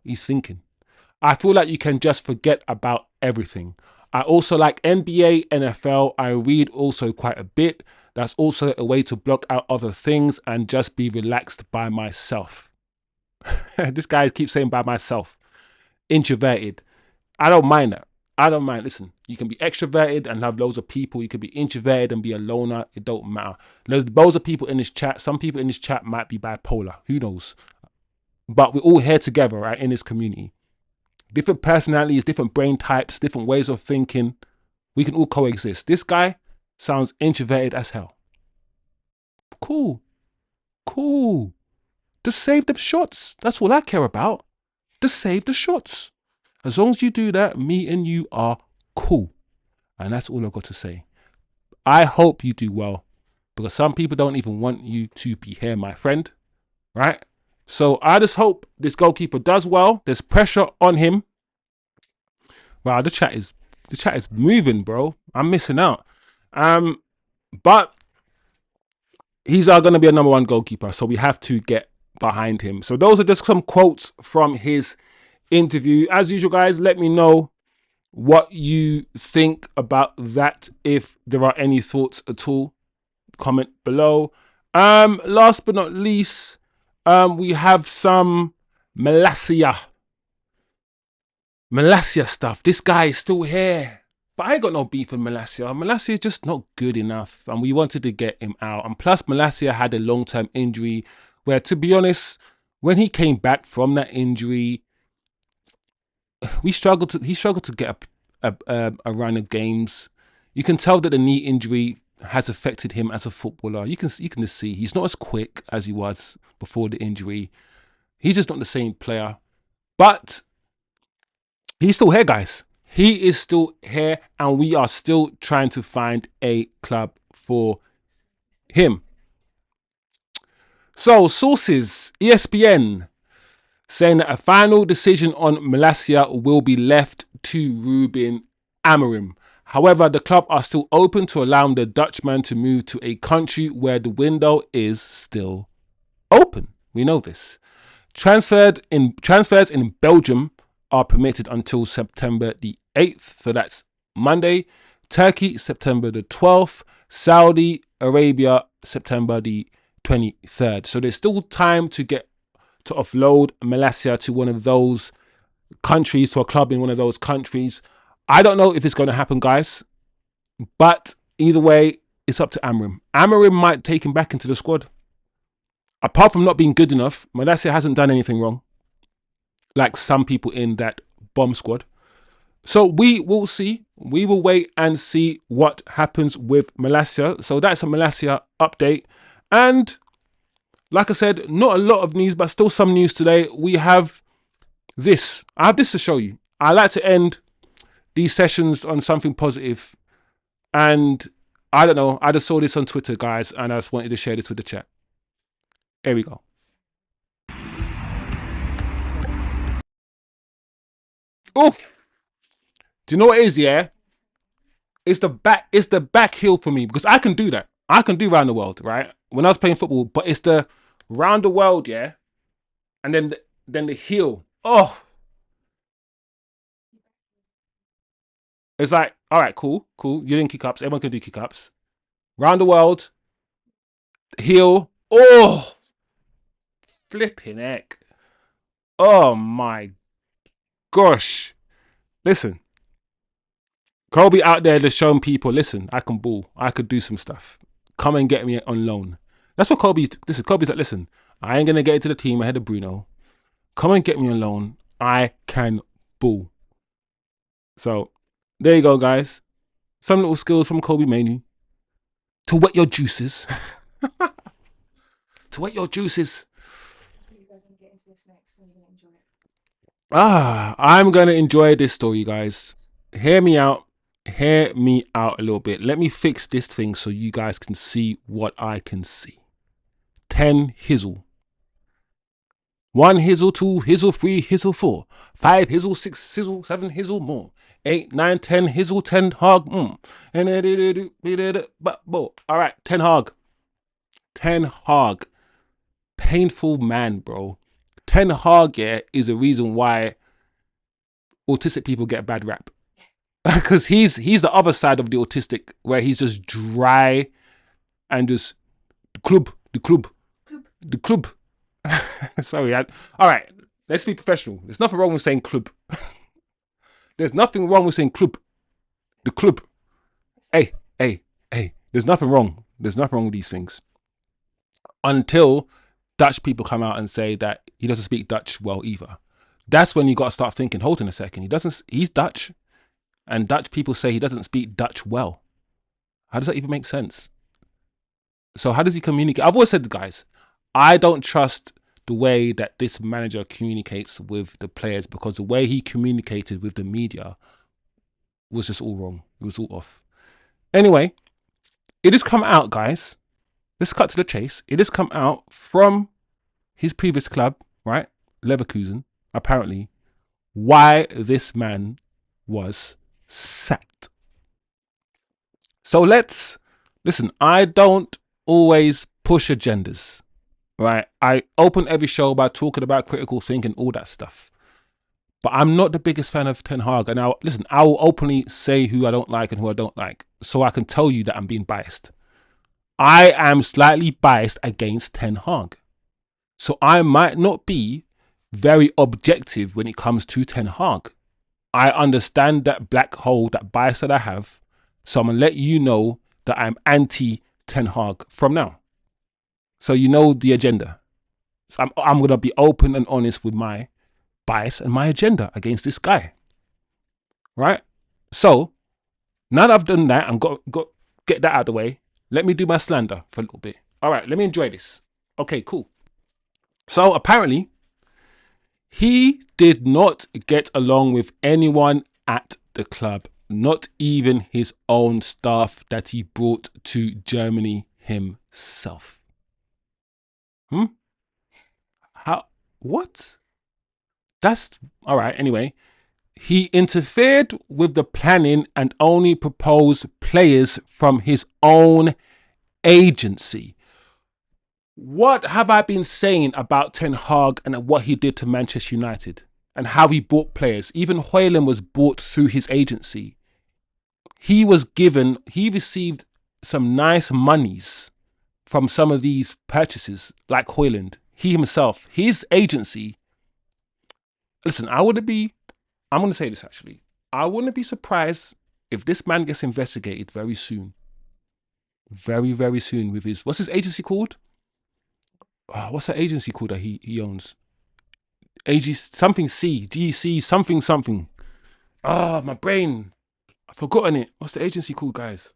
Speaker 1: he's thinking. I feel like you can just forget about everything. I also like NBA, NFL. I read also quite a bit. That's also a way to block out other things and just be relaxed by myself. This guy keeps saying by myself. Introverted. I don't mind that. I don't mind. Listen, you can be extroverted and have loads of people. You can be introverted and be a loner. It don't matter. There's loads of people in this chat. Some people in this chat might be bipolar. Who knows? But we're all here together, right, in this community. Different personalities, different brain types, different ways of thinking. We can all coexist. This guy sounds introverted as hell. Cool. Cool. Just save the shots. That's all I care about. Just save the shots. As long as you do that, me and you are cool. And that's all I've got to say. I hope you do well, because some people don't even want you to be here, my friend. Right? So I just hope this goalkeeper does well. There's pressure on him. Wow, the chat is moving, bro. I'm missing out. But he's going to be a number one goalkeeper, so we have to get behind him. So those are just some quotes from his interview. As usual, guys, let me know what you think about that. If there are any thoughts at all, comment below. Last but not least, we have some Malacia stuff. This guy is still here, but I ain't got no beef with Malacia. Malacia is just not good enough, and we wanted to get him out. And plus, Malacia had a long-term injury where, to be honest, when he came back from that injury, he struggled to get a run of games. You can tell that the knee injury has affected him as a footballer. You can just see he's not as quick as he was before the injury. He's just not the same player. But he's still here, guys. He is still here, and we are still trying to find a club for him. So, sources, ESPN, saying that a final decision on Malacia will be left to Ruben Amorim. However, the club are still open to allowing the Dutchman to move to a country where the window is still open. We know this. Transfers in Belgium are permitted until September the 8th. So that's Monday. Turkey, September the 12th. Saudi Arabia, September the 23rd. So there's still time to offload Malacia to one of those countries, to a club in one of those countries. I don't know if it's going to happen, guys. But either way, it's up to Amorim. Amorim might take him back into the squad. Apart from not being good enough, Malacia hasn't done anything wrong, like some people in that bomb squad. So we will see. We will wait and see what happens with Malacia. So that's a Malacia update. And like I said, not a lot of news, but still some news today. We have this. I have this to show you. I like to end these sessions on something positive. And I don't know. I just saw this on Twitter, guys, and I just wanted to share this with the chat. Here we go. Oof. Do you know what it is, yeah? It's the back heel for me, because I can do that. I can do round the world, right? When I was playing football, but it's the round the world, yeah? And then the heel. Oh. It's like, all right, cool. You didn't kick ups. Everyone can do kick ups. Round the world. Heel. Oh. Flipping heck. Oh my gosh. Listen. Kobe out there just showing people, listen, I can ball. I could do some stuff. Come and get me on loan. That's what Kobe's like, listen, I ain't going to get into the team ahead of Bruno. Come and get me on loan. I can ball. So, there you go, guys. Some little skills from Kobe Manu. To wet your juices. To wet your juices. I'm going to enjoy this story, guys. Hear me out. Hear me out a little bit. Let me fix this thing so you guys can see what I can see. 10 hizzle. 1 hizzle, 2 hizzle, 3 hizzle, 4. 5 hizzle, 6 hizzle, 7 hizzle, more. 8, 9, 10 hizzle, 10 hog. All right, 10 hog. 10 hog. Painful man, bro. Ten Hag, yeah, is a reason why autistic people get a bad rap. Because he's the other side of the autistic, where he's just dry and just the club. Sorry, all right, let's be professional. There's nothing wrong with saying club. There's nothing wrong with saying club. The club. Hey. There's nothing wrong. There's nothing wrong with these things. Until Dutch people come out and say that he doesn't speak Dutch well either. That's when you got to start thinking, hold on a second. He's Dutch. And Dutch people say he doesn't speak Dutch well. How does that even make sense? So how does he communicate? I've always said to guys, I don't trust the way that this manager communicates with the players, because the way he communicated with the media was just all wrong. It was all off. Anyway, it has come out, guys. Let's cut to the chase. It has come out from his previous club, right? Leverkusen, apparently, why this man was sacked. So let's listen. I don't always push agendas, right? I open every show by talking about critical thinking, all that stuff. But I'm not the biggest fan of Ten Hag. And now, listen, I will openly say who I don't like and who I don't like, so I can tell you that I'm being biased. I am slightly biased against Ten Hag. So I might not be very objective when it comes to Ten Hag. I understand that black hole, that bias that I have. So I'm going to let you know that I'm anti Ten Hag from now. So you know the agenda. So I'm going to be open and honest with my bias and my agenda against this guy. Right? So now that I've done that and got get that out of the way, let me do my slander for a little bit. All right, let me enjoy this. Okay, cool. So apparently, he did not get along with anyone at the club, not even his own staff that he brought to Germany himself. How? What? That's all right. Anyway, he interfered with the planning and only proposed players from his own agency. What have I been saying about Ten Hag and what he did to Manchester United and how he bought players? Even Højlund was bought through his agency. He received some nice monies from some of these purchases, like Højlund. He himself, his agency. Listen, I'm going to say this actually. I wouldn't be surprised if this man gets investigated very soon. Very, very soon with what's his agency called? Oh, what's that agency called that he owns? Something C, GC, something. Ah, my brain. I've forgotten it. What's the agency called, guys?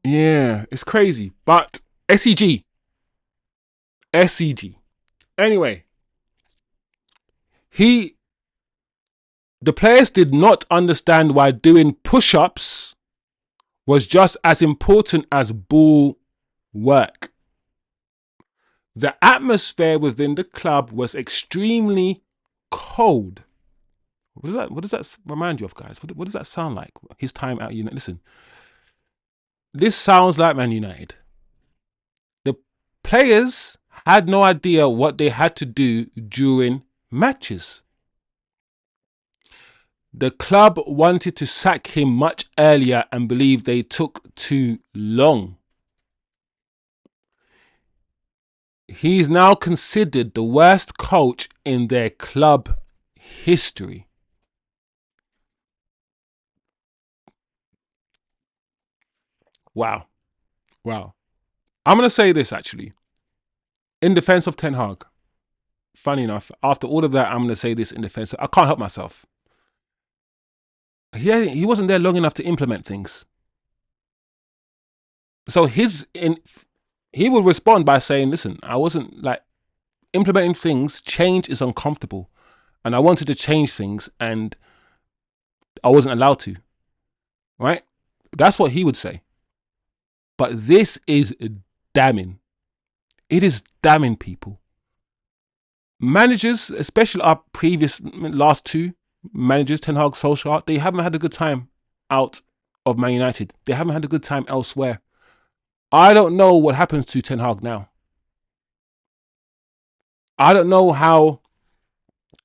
Speaker 1: Yeah, it's crazy. But SEG. Anyway, the players did not understand why doing push-ups was just as important as ball work. The atmosphere within the club was extremely cold. What does that remind you of, guys? What does that sound like? His time at United. Listen, this sounds like Man United. The players had no idea what they had to do during matches. The club wanted to sack him much earlier and believed they took too long. He is now considered the worst coach in their club history. Wow. I'm going to say this actually. In defense of Ten Hag. Funny enough, after all of that, I'm going to say this in defense. I can't help myself. He wasn't there long enough to implement things. So he will respond by saying, listen, I wasn't like implementing things. Change is uncomfortable. And I wanted to change things and I wasn't allowed to. Right? That's what he would say. But this is damning. It is damning, people. Managers, especially our last two managers, Ten Hag, Solskjaer, they haven't had a good time out of Man United. They haven't had a good time elsewhere. I don't know what happens to Ten Hag now. I don't know how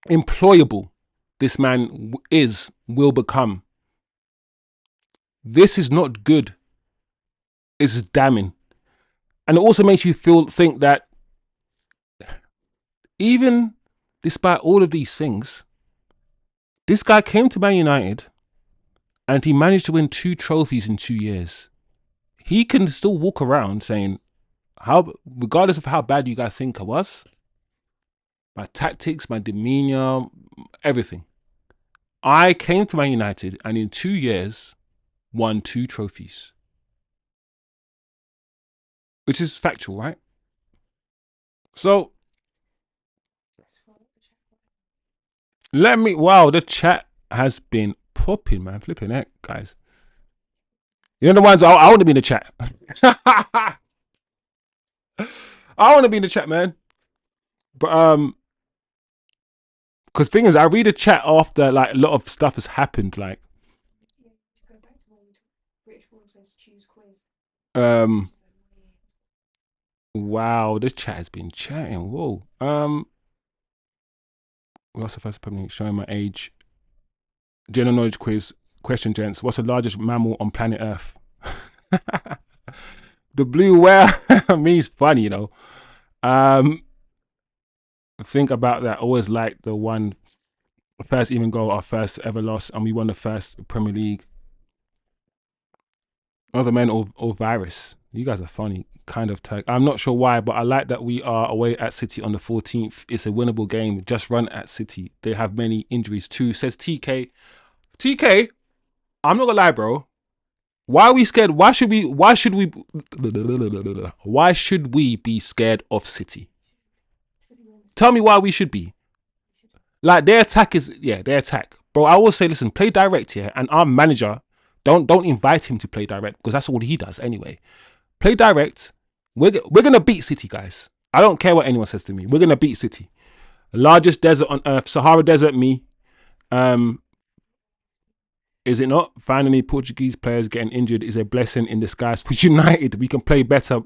Speaker 1: employable this man will become. This is not good. It's damning. And it also makes you think that even despite all of these things, this guy came to Man United and he managed to win 2 trophies in 2 years. He can still walk around saying, regardless of how bad you guys think I was, my tactics, my demeanor, everything, I came to Man United and in 2 years won 2 trophies. Which is factual, right? So, wow, the chat has been popping, man. Flipping heck, guys. You know the ones, I want to be in the chat. I want to be in the chat, man. But, because thing is, I read the chat after, like, a lot of stuff has happened, like, wow, this chat has been chatting. Whoa. What's the first permanent showing my age? General knowledge quiz. Question, gents. What's the largest mammal on planet Earth? The blue whale. Me's funny, you know. Think about that. Always like the one first even goal, our first ever loss, and we won the first Premier League. Other men or virus. You guys are funny. Kind of tag. I'm not sure why, but I like that we are away at City on the 14th. It's a winnable game. Just run at City. They have many injuries too, says TK. TK, I'm not gonna lie, bro. Why are we scared? Why should we be scared of City? Tell me why we should be. Like, their attack is, their attack. Bro, I always say, listen, play direct here, and our manager, don't invite him to play direct, because that's all he does anyway. Play direct. We're gonna beat City, guys. I don't care what anyone says to me. We're gonna beat City. Largest desert on earth, Sahara Desert, me. Is it not? Finally, Portuguese players getting injured is a blessing in disguise for United. We can play better.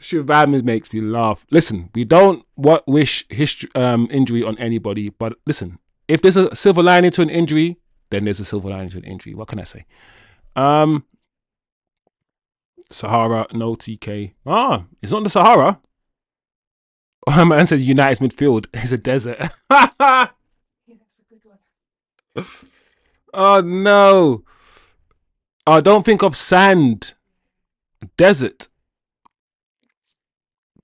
Speaker 1: Shivami makes me laugh. Listen, we don't wish injury on anybody, but listen, if there's a silver lining to an injury, then there's a silver lining to an injury. What can I say? Sahara, no TK. It's not the Sahara. Man says United's midfield is a desert.
Speaker 2: Yeah, that's a good one.
Speaker 1: Oh no. Oh, don't think of sand. Desert.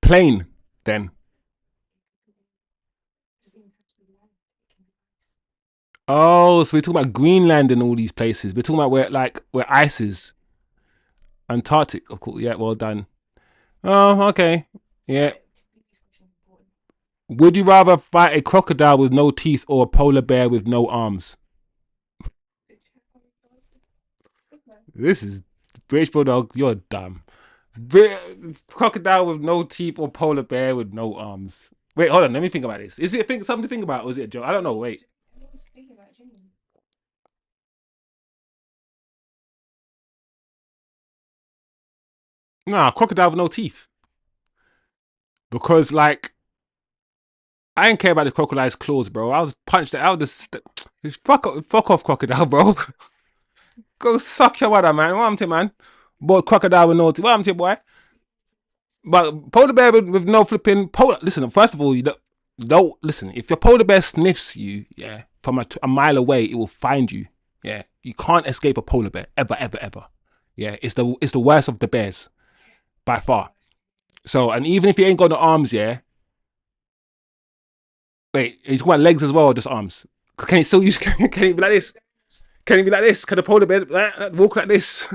Speaker 1: Plain, then. Oh, so we're talking about Greenland and all these places. We're talking about where ice is. Antarctic, of course. Yeah, well done. Oh, okay. Yeah. Would you rather fight a crocodile with no teeth or a polar bear with no arms? This is British Bulldog. You're dumb. Crocodile with no teeth or polar bear with no arms. Wait, hold on. Let me think about this. Is it something to think about, or is it a joke? I don't know. Wait. Nah, crocodile with no teeth. Because, like, I didn't care about the crocodile's claws, bro. I was punched out. Fuck off, crocodile, bro. Go suck your mother, man. What am I, man? Boy, crocodile with no teeth. What am I, boy? But polar bear with no flipping listen, first of all, you don't listen. If your polar bear sniffs you, from a mile away, it will find you. Yeah, you can't escape a polar bear ever. Yeah, it's the worst of the bears by far. So, and even if you ain't got no arms, wait, are you talking about legs as well, or just arms? Can you still use? Can it be like this? Can it be like this? Can the polar bear walk like this?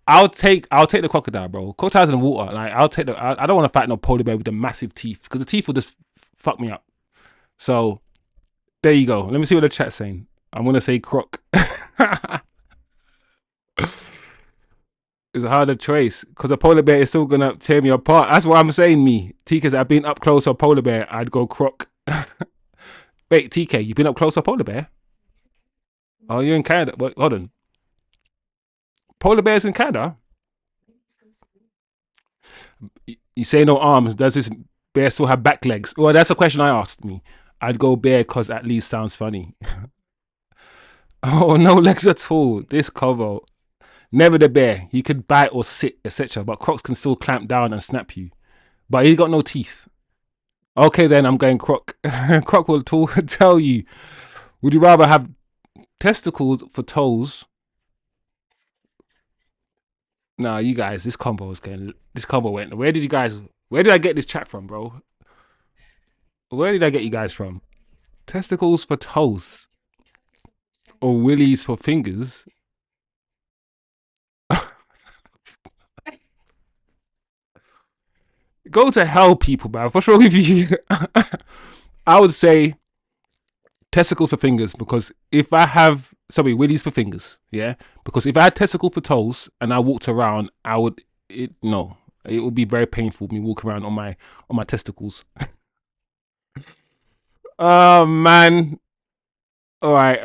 Speaker 1: I'll take the crocodile, bro. Crocodile's in the water. Like, I'll take I don't want to fight no polar bear with the massive teeth, because the teeth will just fuck me up. So there you go. Let me see what the chat's saying. I'm gonna say croc. It's a harder choice, because a polar bear is still gonna tear me apart. That's what I'm saying, me. TK, I've been up close to a polar bear, I'd go croc. Wait, TK, you've been up close to a polar bear? Oh, you're in Canada. What? Hold on. Polar bears in Canada? You say no arms. Does this bear still have back legs? Well, that's a question I asked me. I'd go bear because at least sounds funny. Oh, no legs at all. This cover. Never the bear. He could bite or sit, etc. But Crocs can still clamp down and snap you. But he got no teeth. Okay, then I'm going Croc. Croc will tell you. Would you rather have testicles for toes? Nah, you guys, this combo is getting. This combo went. Where did you guys? Where did I get this chat from, bro? Where did I get you guys from? Testicles for toes or willies for fingers? Go to hell, people, man. What's wrong with you? I would say testicles for fingers because if I have willies for fingers, yeah. Because if I had testicle for toes and I walked around, I would no, it would be very painful me walking around on my testicles. Oh man. All right.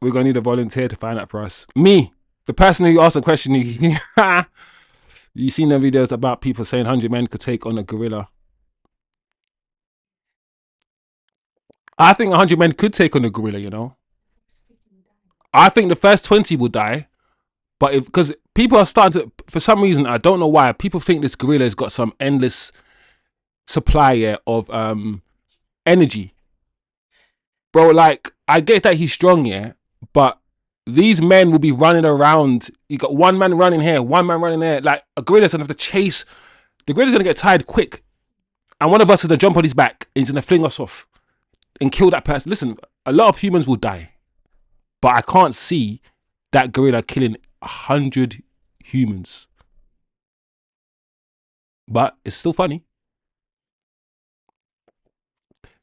Speaker 1: We're gonna need a volunteer to find out for us. Me, the person who asked the question. You seen the videos about people saying 100 men could take on a gorilla? I think 100 men could take on a gorilla. You know, I think the first 20 will die, but if because people are starting to, for some reason, I don't know why, people think this gorilla has got some endless supply, yeah, of energy, bro. Like I get that he's strong, yeah, but these men will be running around. You got one man running here, one man running there. Like a gorilla's gonna have to chase. The gorilla's gonna get tired quick, and one of us is gonna jump on his back. And he's gonna fling us off and kill that person. Listen, a lot of humans will die, but I can't see that gorilla killing 100 humans. But it's still funny.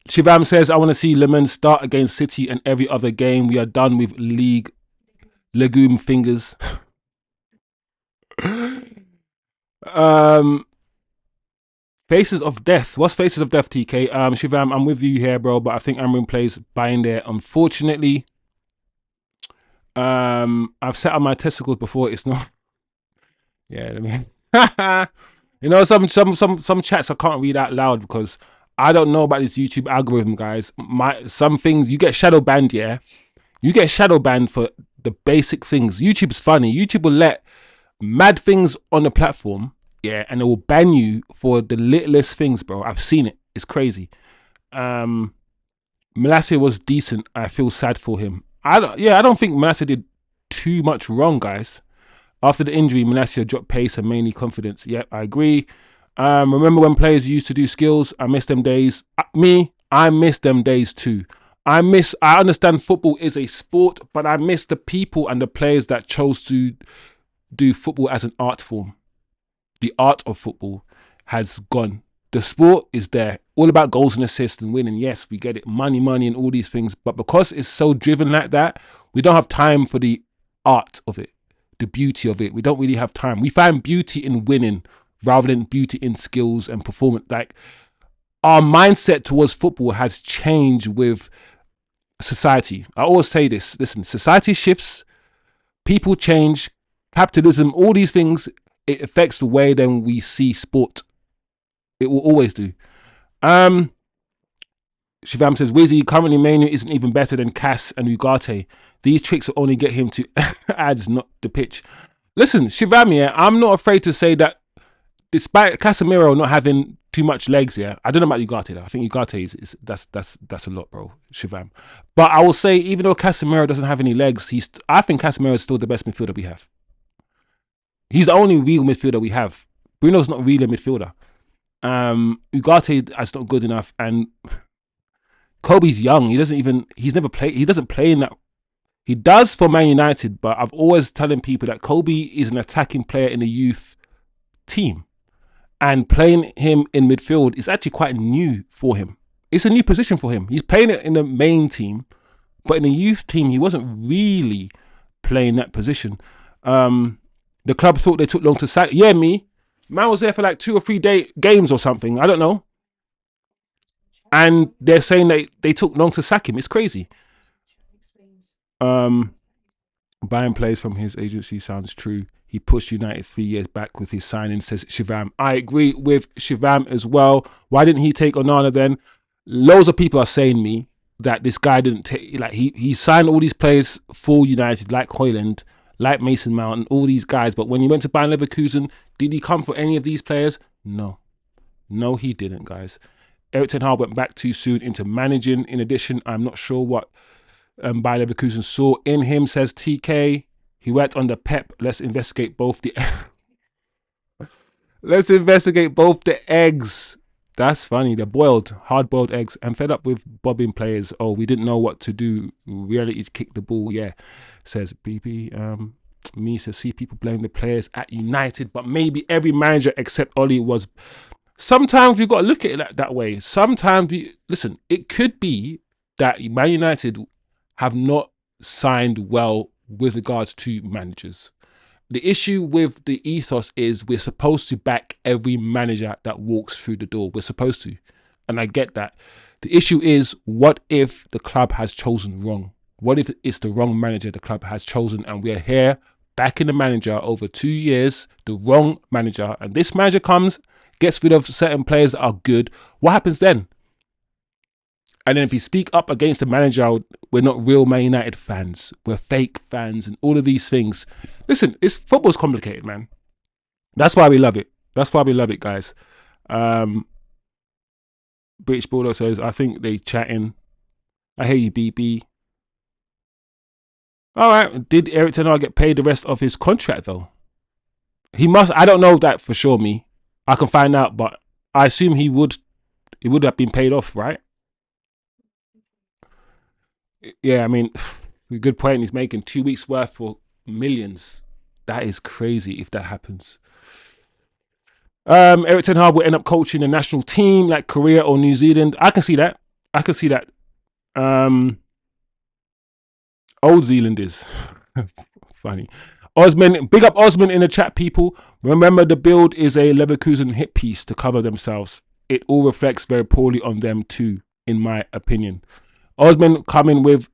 Speaker 1: Shivam says, I want to see Lemon start against City and every other game. We are done with league legume fingers. Faces of Death. What's Faces of Death, TK? Shivam, I'm with you here, bro, but I think Amrin plays buying there. Unfortunately, I've set up my testicles before. It's not. Yeah, I mean, you know, some chats I can't read out loud because I don't know about this YouTube algorithm, guys. Some things you get shadow banned, yeah. You get shadow banned for the basic things. YouTube's funny. YouTube will let mad things on the platform, yeah, and it will ban you for the littlest things, bro. I've seen it. It's crazy. Melasse was decent. I feel sad for him. I don't think Melasse did too much wrong, guys. After the injury, Melasse dropped pace and mainly confidence. Yep, I agree. Remember when players used to do skills? I miss them days. I miss them days too. I understand football is a sport, but I miss the people and the players that chose to do football as an art form. The art of football has gone. The sport is there, all about goals and assists and winning. Yes, we get it, money, and all these things. But because it's so driven like that, we don't have time for the art of it, the beauty of it. We don't really have time. We find beauty in winning rather than beauty in skills and performance. Like our mindset towards football has changed with society. I always say this. Listen, society shifts, people change, capitalism, all these things. It affects the way then we see sport. It will always do. Shivam says, Wizzy, currently Manu isn't even better than Cass and Ugarte. These tricks will only get him to ads, not the pitch. Listen, Shivam, yeah, I'm not afraid to say that despite Casemiro not having too much legs, yeah, I don't know about Ugarte though. I think Ugarte is that's a lot, bro, Shivam. But I will say, even though Casemiro doesn't have any legs, I think Casemiro is still the best midfielder we have. He's the only real midfielder we have. Bruno's not really a midfielder. Ugarte is not good enough, and Kobe's young. He's never played. He doesn't play in that. He does for Man United, but I've always telling people that Kobe is an attacking player in the youth team, and playing him in midfield is actually quite new for him. It's a new position for him. He's playing it in the main team, but in the youth team, he wasn't really playing that position. The club thought they took long to sack. Yeah, man was there for like 2 or 3 games or something. I don't know. And they're saying they took long to sack him. It's crazy. Buying players from his agency sounds true. He pushed United 3 years back with his signing, says Shivam. I agree with Shivam as well. Why didn't he take Onana then? Loads of people are saying me that this guy didn't take, like, he signed all these players for United, like Højlund, like Mason Mount, and all these guys. But when he went to Bayern Leverkusen, did he come for any of these players? No. No, he didn't, guys. Erik ten Hag went back too soon into managing. In addition, I'm not sure what Bayer Leverkusen saw in him, says TK. He worked under Pep. Let's investigate both the eggs. That's funny. They're boiled, hard-boiled eggs. I'm fed up with bobbing players. Oh, we didn't know what to do. Reality kick the ball. Yeah, says BB. Me says, see people blame the players at United, but maybe every manager except Oli was. Sometimes we've got to look at it that way. Sometimes listen. It could be that Man United have not signed well with regards to managers. The issue with the ethos is we're supposed to back every manager that walks through the door. We're supposed to. And I get that. The issue is, what if the club has chosen wrong? What if it's the wrong manager the club has chosen and we're here backing the manager over 2 years, the wrong manager, and this manager comes, gets rid of certain players that are good. What happens then? And then if you speak up against the manager, we're not real Man United fans. We're fake fans and all of these things. Listen, football's complicated, man. That's why we love it. That's why we love it, guys. British Bulldog says, I think they chatting. I hear you, BB. All right. Did Erik ten Hag get paid the rest of his contract, though? He must. I don't know that for sure, me. I can find out, but I assume he would have been paid off, right? Yeah, I mean, good point. He's making 2 weeks worth for millions. That is crazy if that happens. Erik ten Hag will end up coaching the national team like Korea or New Zealand. I can see that. Old Zealanders. Funny. Osman, big up Osman in the chat, people. Remember, the build is a Leverkusen hit piece to cover themselves. It all reflects very poorly on them too, in my opinion. Osman coming with,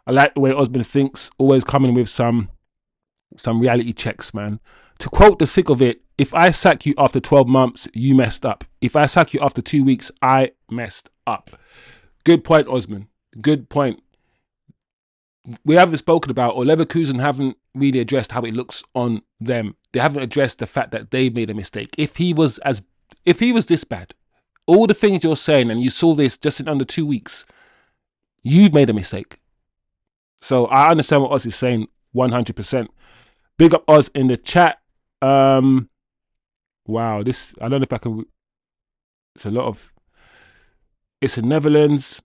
Speaker 1: I like the way Osman thinks, always coming with some reality checks, man. To quote the thick of it, if I sack you after 12 months, you messed up. If I sack you after 2 weeks, I messed up. Good point, Osman. Good point. We haven't spoken about, or Leverkusen haven't really addressed how it looks on them. They haven't addressed the fact that they made a mistake. If he was this bad, all the things you're saying, and you saw this just in under 2 weeks, you made a mistake. So I understand what Oz is saying 100%. Big up Oz in the chat. Wow, this, I don't know if I can, it's a lot of, it's in Netherlands.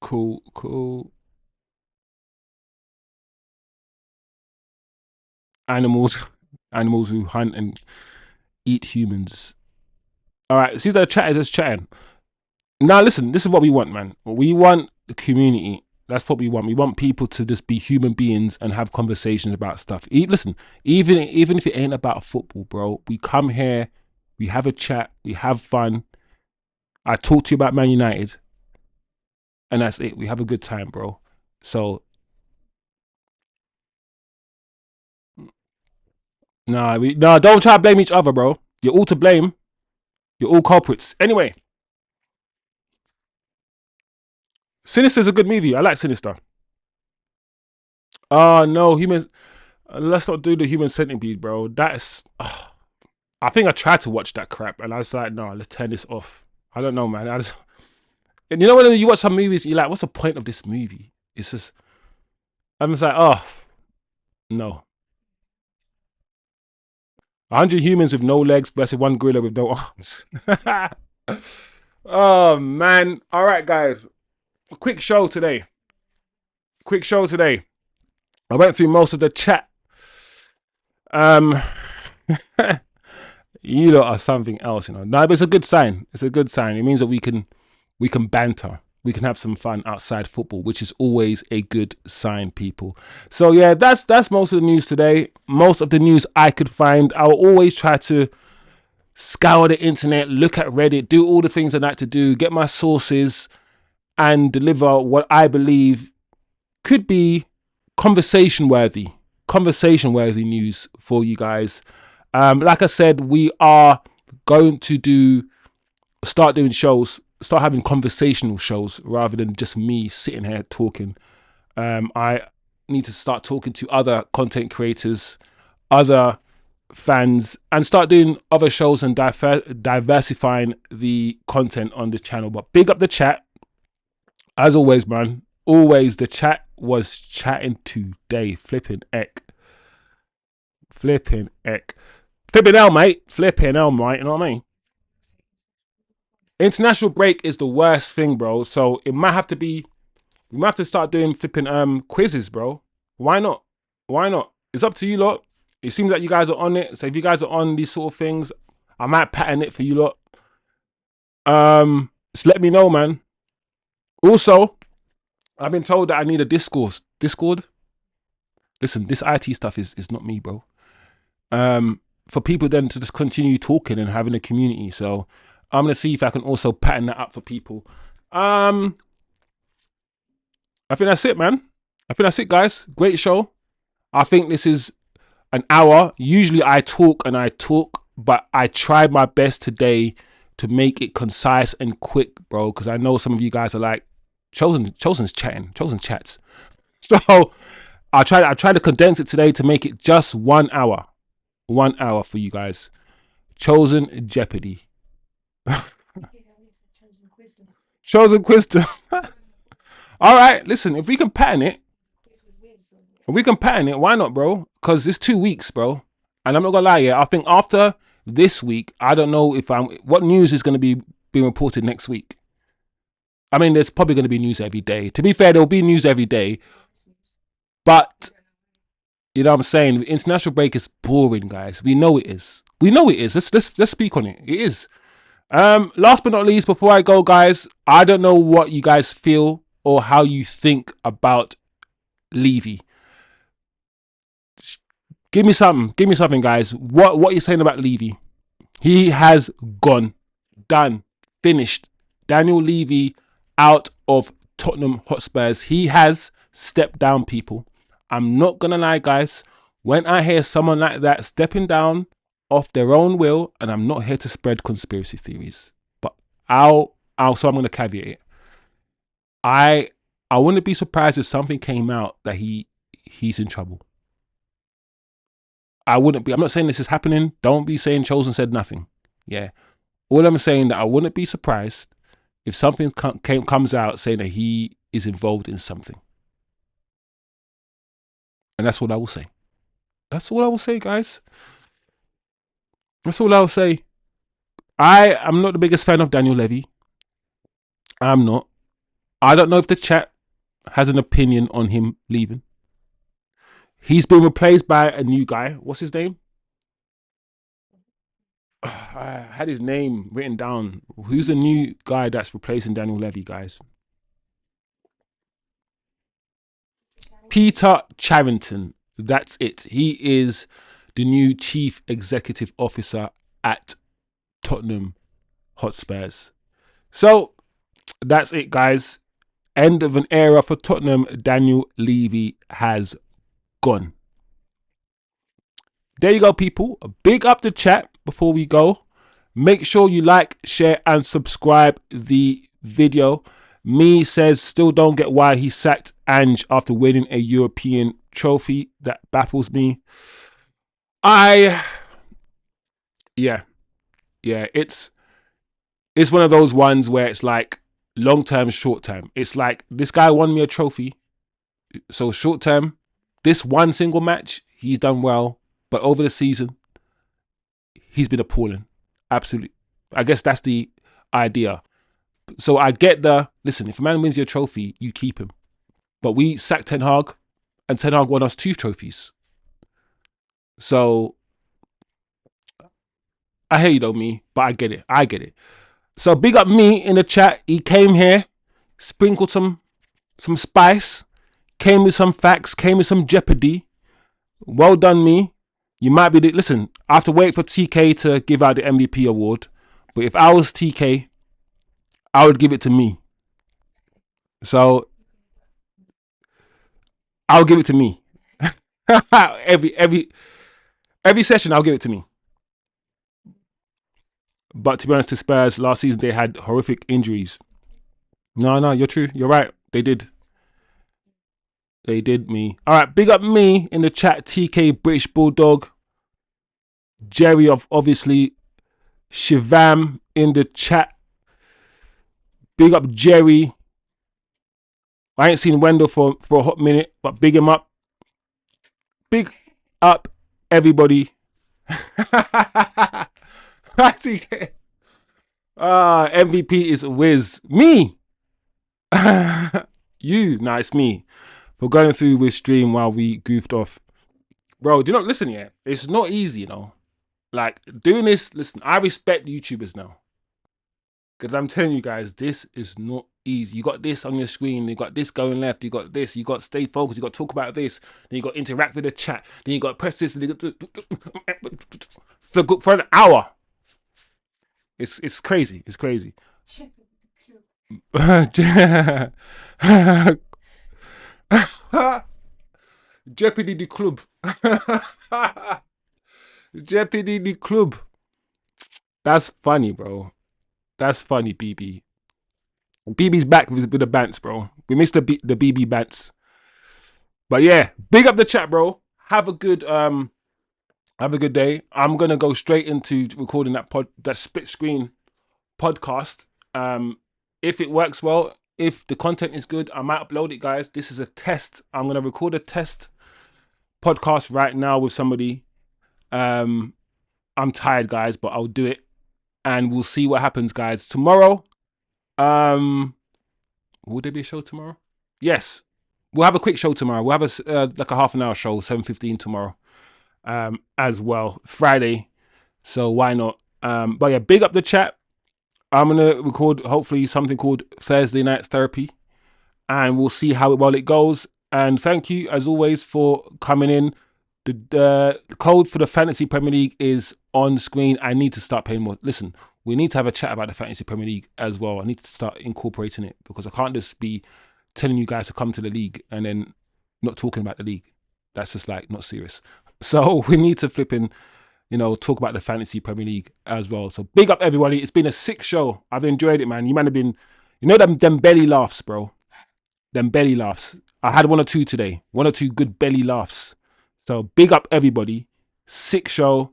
Speaker 1: Cool. Animals who hunt and eat humans. All right, see, the chat is just chatting. Now listen, this is what we want, man. We want the community. That's what we want. We want people to just be human beings and have conversations about stuff. Listen, even if it ain't about football, bro, we come here, we have a chat, we have fun. I talk to you about Man United, and that's it. We have a good time, bro. So, don't try to blame each other, bro. You're all to blame. You're all culprits. Anyway, Sinister's a good movie. I like Sinister. Oh no, humans. Let's not do the Human Centipede, bro. That's. I think I tried to watch that crap, and I was like, no, let's turn this off. I don't know, man. And you know when you watch some movies, you're like, what's the point of this movie? It's just. I'm just like, oh, no. 100 humans with no legs versus 1 gorilla with no arms. Oh man. All right, guys. Quick show today. I went through most of the chat. You lot are something else, you know. No, but it's a good sign. It means that we can banter. We can have some fun outside football, which is always a good sign, people. So yeah, that's most of the news today. Most of the news I could find. I'll always try to scour the internet, look at Reddit, do all the things I like to do, get my sources, and deliver what I believe could be conversation worthy news for you guys. Like I said, we are going to start doing shows, start having conversational shows rather than just me sitting here talking. I need to start talking to other content creators, other fans, and start doing other shows and diversifying the content on the channel. But big up the chat as always, man. Always, the chat was chatting today. Flipping heck. Flipping hell, mate. Flipping hell, mate. You know what I mean? International break is the worst thing, bro. So it might have to be, we might have to start doing flipping quizzes, bro. Why not? Why not? It's up to you lot. It seems like you guys are on it. So if you guys are on these sort of things, I might pattern it for you lot. Just let me know, man. Also, I've been told that I need a Discord. Listen, this IT stuff is not me, bro. For people then to just continue talking and having a community. So I'm gonna see if I can also pattern that up for people. I think that's it, man. I think that's it, guys. Great show. I think this is an hour. Usually I talk, but I tried my best today to make it concise and quick, bro, because I know some of you guys are like, Chosen's chats. So I try to condense it today to make it just 1 hour. 1 hour for you guys. Chosen Jeopardy. Chosen Wisdom. All right, listen, if we can pattern it, why not, bro? Because it's 2 weeks, bro. And I'm not gonna lie, yeah, I think after this week, I don't know if what news is gonna be being reported next week. I mean, there's probably gonna be news every day. To be fair, there'll be news every day. But you know what I'm saying? International break is boring, guys. We know it is. Let's speak on it. It is. Last but not least, before I go, guys, I don't know what you guys feel or how you think about Levy. Give me something, guys. What are you saying about Levy? He has gone, done, finished. Daniel Levy out of Tottenham Hotspurs. He has stepped down, people. I'm not gonna lie, guys. When I hear someone like that stepping down off their own will, and I'm not here to spread conspiracy theories, but so I'm gonna caveat it. I wouldn't be surprised if something came out that he's in trouble. I wouldn't be. I'm not saying this is happening. Don't be saying Chosen said nothing. Yeah. All I'm saying that I wouldn't be surprised if something comes out saying that he is involved in something. And that's what I will say. That's all I will say, guys. That's all I will say. I am not the biggest fan of Daniel Levy. I'm not. I don't know if the chat has an opinion on him leaving. He's been replaced by a new guy. What's his name? I had his name written down. Who's the new guy that's replacing Daniel Levy, guys? Peter Charrington. That's it. He is the new chief executive officer at Tottenham Hotspurs. So that's it, guys. End of an era for Tottenham. Daniel Levy has gone. There you go, people. Big up the chat before we go. Make sure you like, share, and subscribe the video. Me says, still don't get why he sacked Ange after winning a European trophy. That baffles me. Yeah, it's one of those ones where it's like long term, short term. It's like, this guy won me a trophy. So short term, this one single match, he's done well. But over the season, he's been appalling. Absolutely. I guess that's the idea. So I get listen, if a man wins your trophy, you keep him. But we sacked Ten Hag, and Ten Hag won us 2 trophies. So I hear you though, me, but I get it. So big up me in the chat. He came here, sprinkled some spice, came with some facts, came with some jeopardy. Well done, me. You might be listen. I have to wait for TK to give out the MVP award, but if I was TK, I would give it to me. So I'll give it to me. every session, I'll give it to me. But to be honest, to Spurs last season, they had horrific injuries. No, you're true. You're right. They did. They did me. All right, big up me in the chat. TK British Bulldog, Jerry of obviously, Shivam in the chat. Big up Jerry. I ain't seen Wendell for a hot minute, but big him up. Big up everybody. MVP is Wiz. Me. You. Nah, it's me. For going through with stream while we goofed off. Bro, do you not listen yet? It's not easy, you know. Like, doing this, listen, I respect YouTubers now. Because I'm telling you guys, this is not easy. You got this on your screen, you got this going left, you got this, you got stay focused, you got to talk about this, then you got to interact with the chat, then you got to press this, for an hour. It's crazy. It's crazy. Jeopardy the club. Jeopardy the club. That's funny, bro. That's funny, BB. BB's back with the bants, bro. We missed the BB bants. But yeah, big up the chat, bro. Have a good day. I'm gonna go straight into recording that split screen podcast. If it works well, if the content is good, I might upload it, guys. This is a test. I'm gonna record a test podcast right now with somebody. I'm tired, guys, but I'll do it. And we'll see what happens, guys. Tomorrow, will there be a show tomorrow? Yes, we'll have a quick show tomorrow. We'll have like a half an hour show, 7:15 tomorrow, as well. Friday, so why not? But yeah, big up the chat. I'm gonna record hopefully something called Thursday Night Therapy, and we'll see how well it goes. And thank you as always for coming in. The code for the Fantasy Premier League is on screen. I need to start paying more. Listen, we need to have a chat about the Fantasy Premier League as well. I need to start incorporating it because I can't just be telling you guys to come to the league and then not talking about the league. That's just like not serious. So we need to flipping, talk about the Fantasy Premier League as well. So big up everybody. It's been a sick show. I've enjoyed it, man. You might have been, them belly laughs, bro. Them belly laughs. I had 1 or 2 today. 1 or 2 good belly laughs. So big up everybody. Sick show.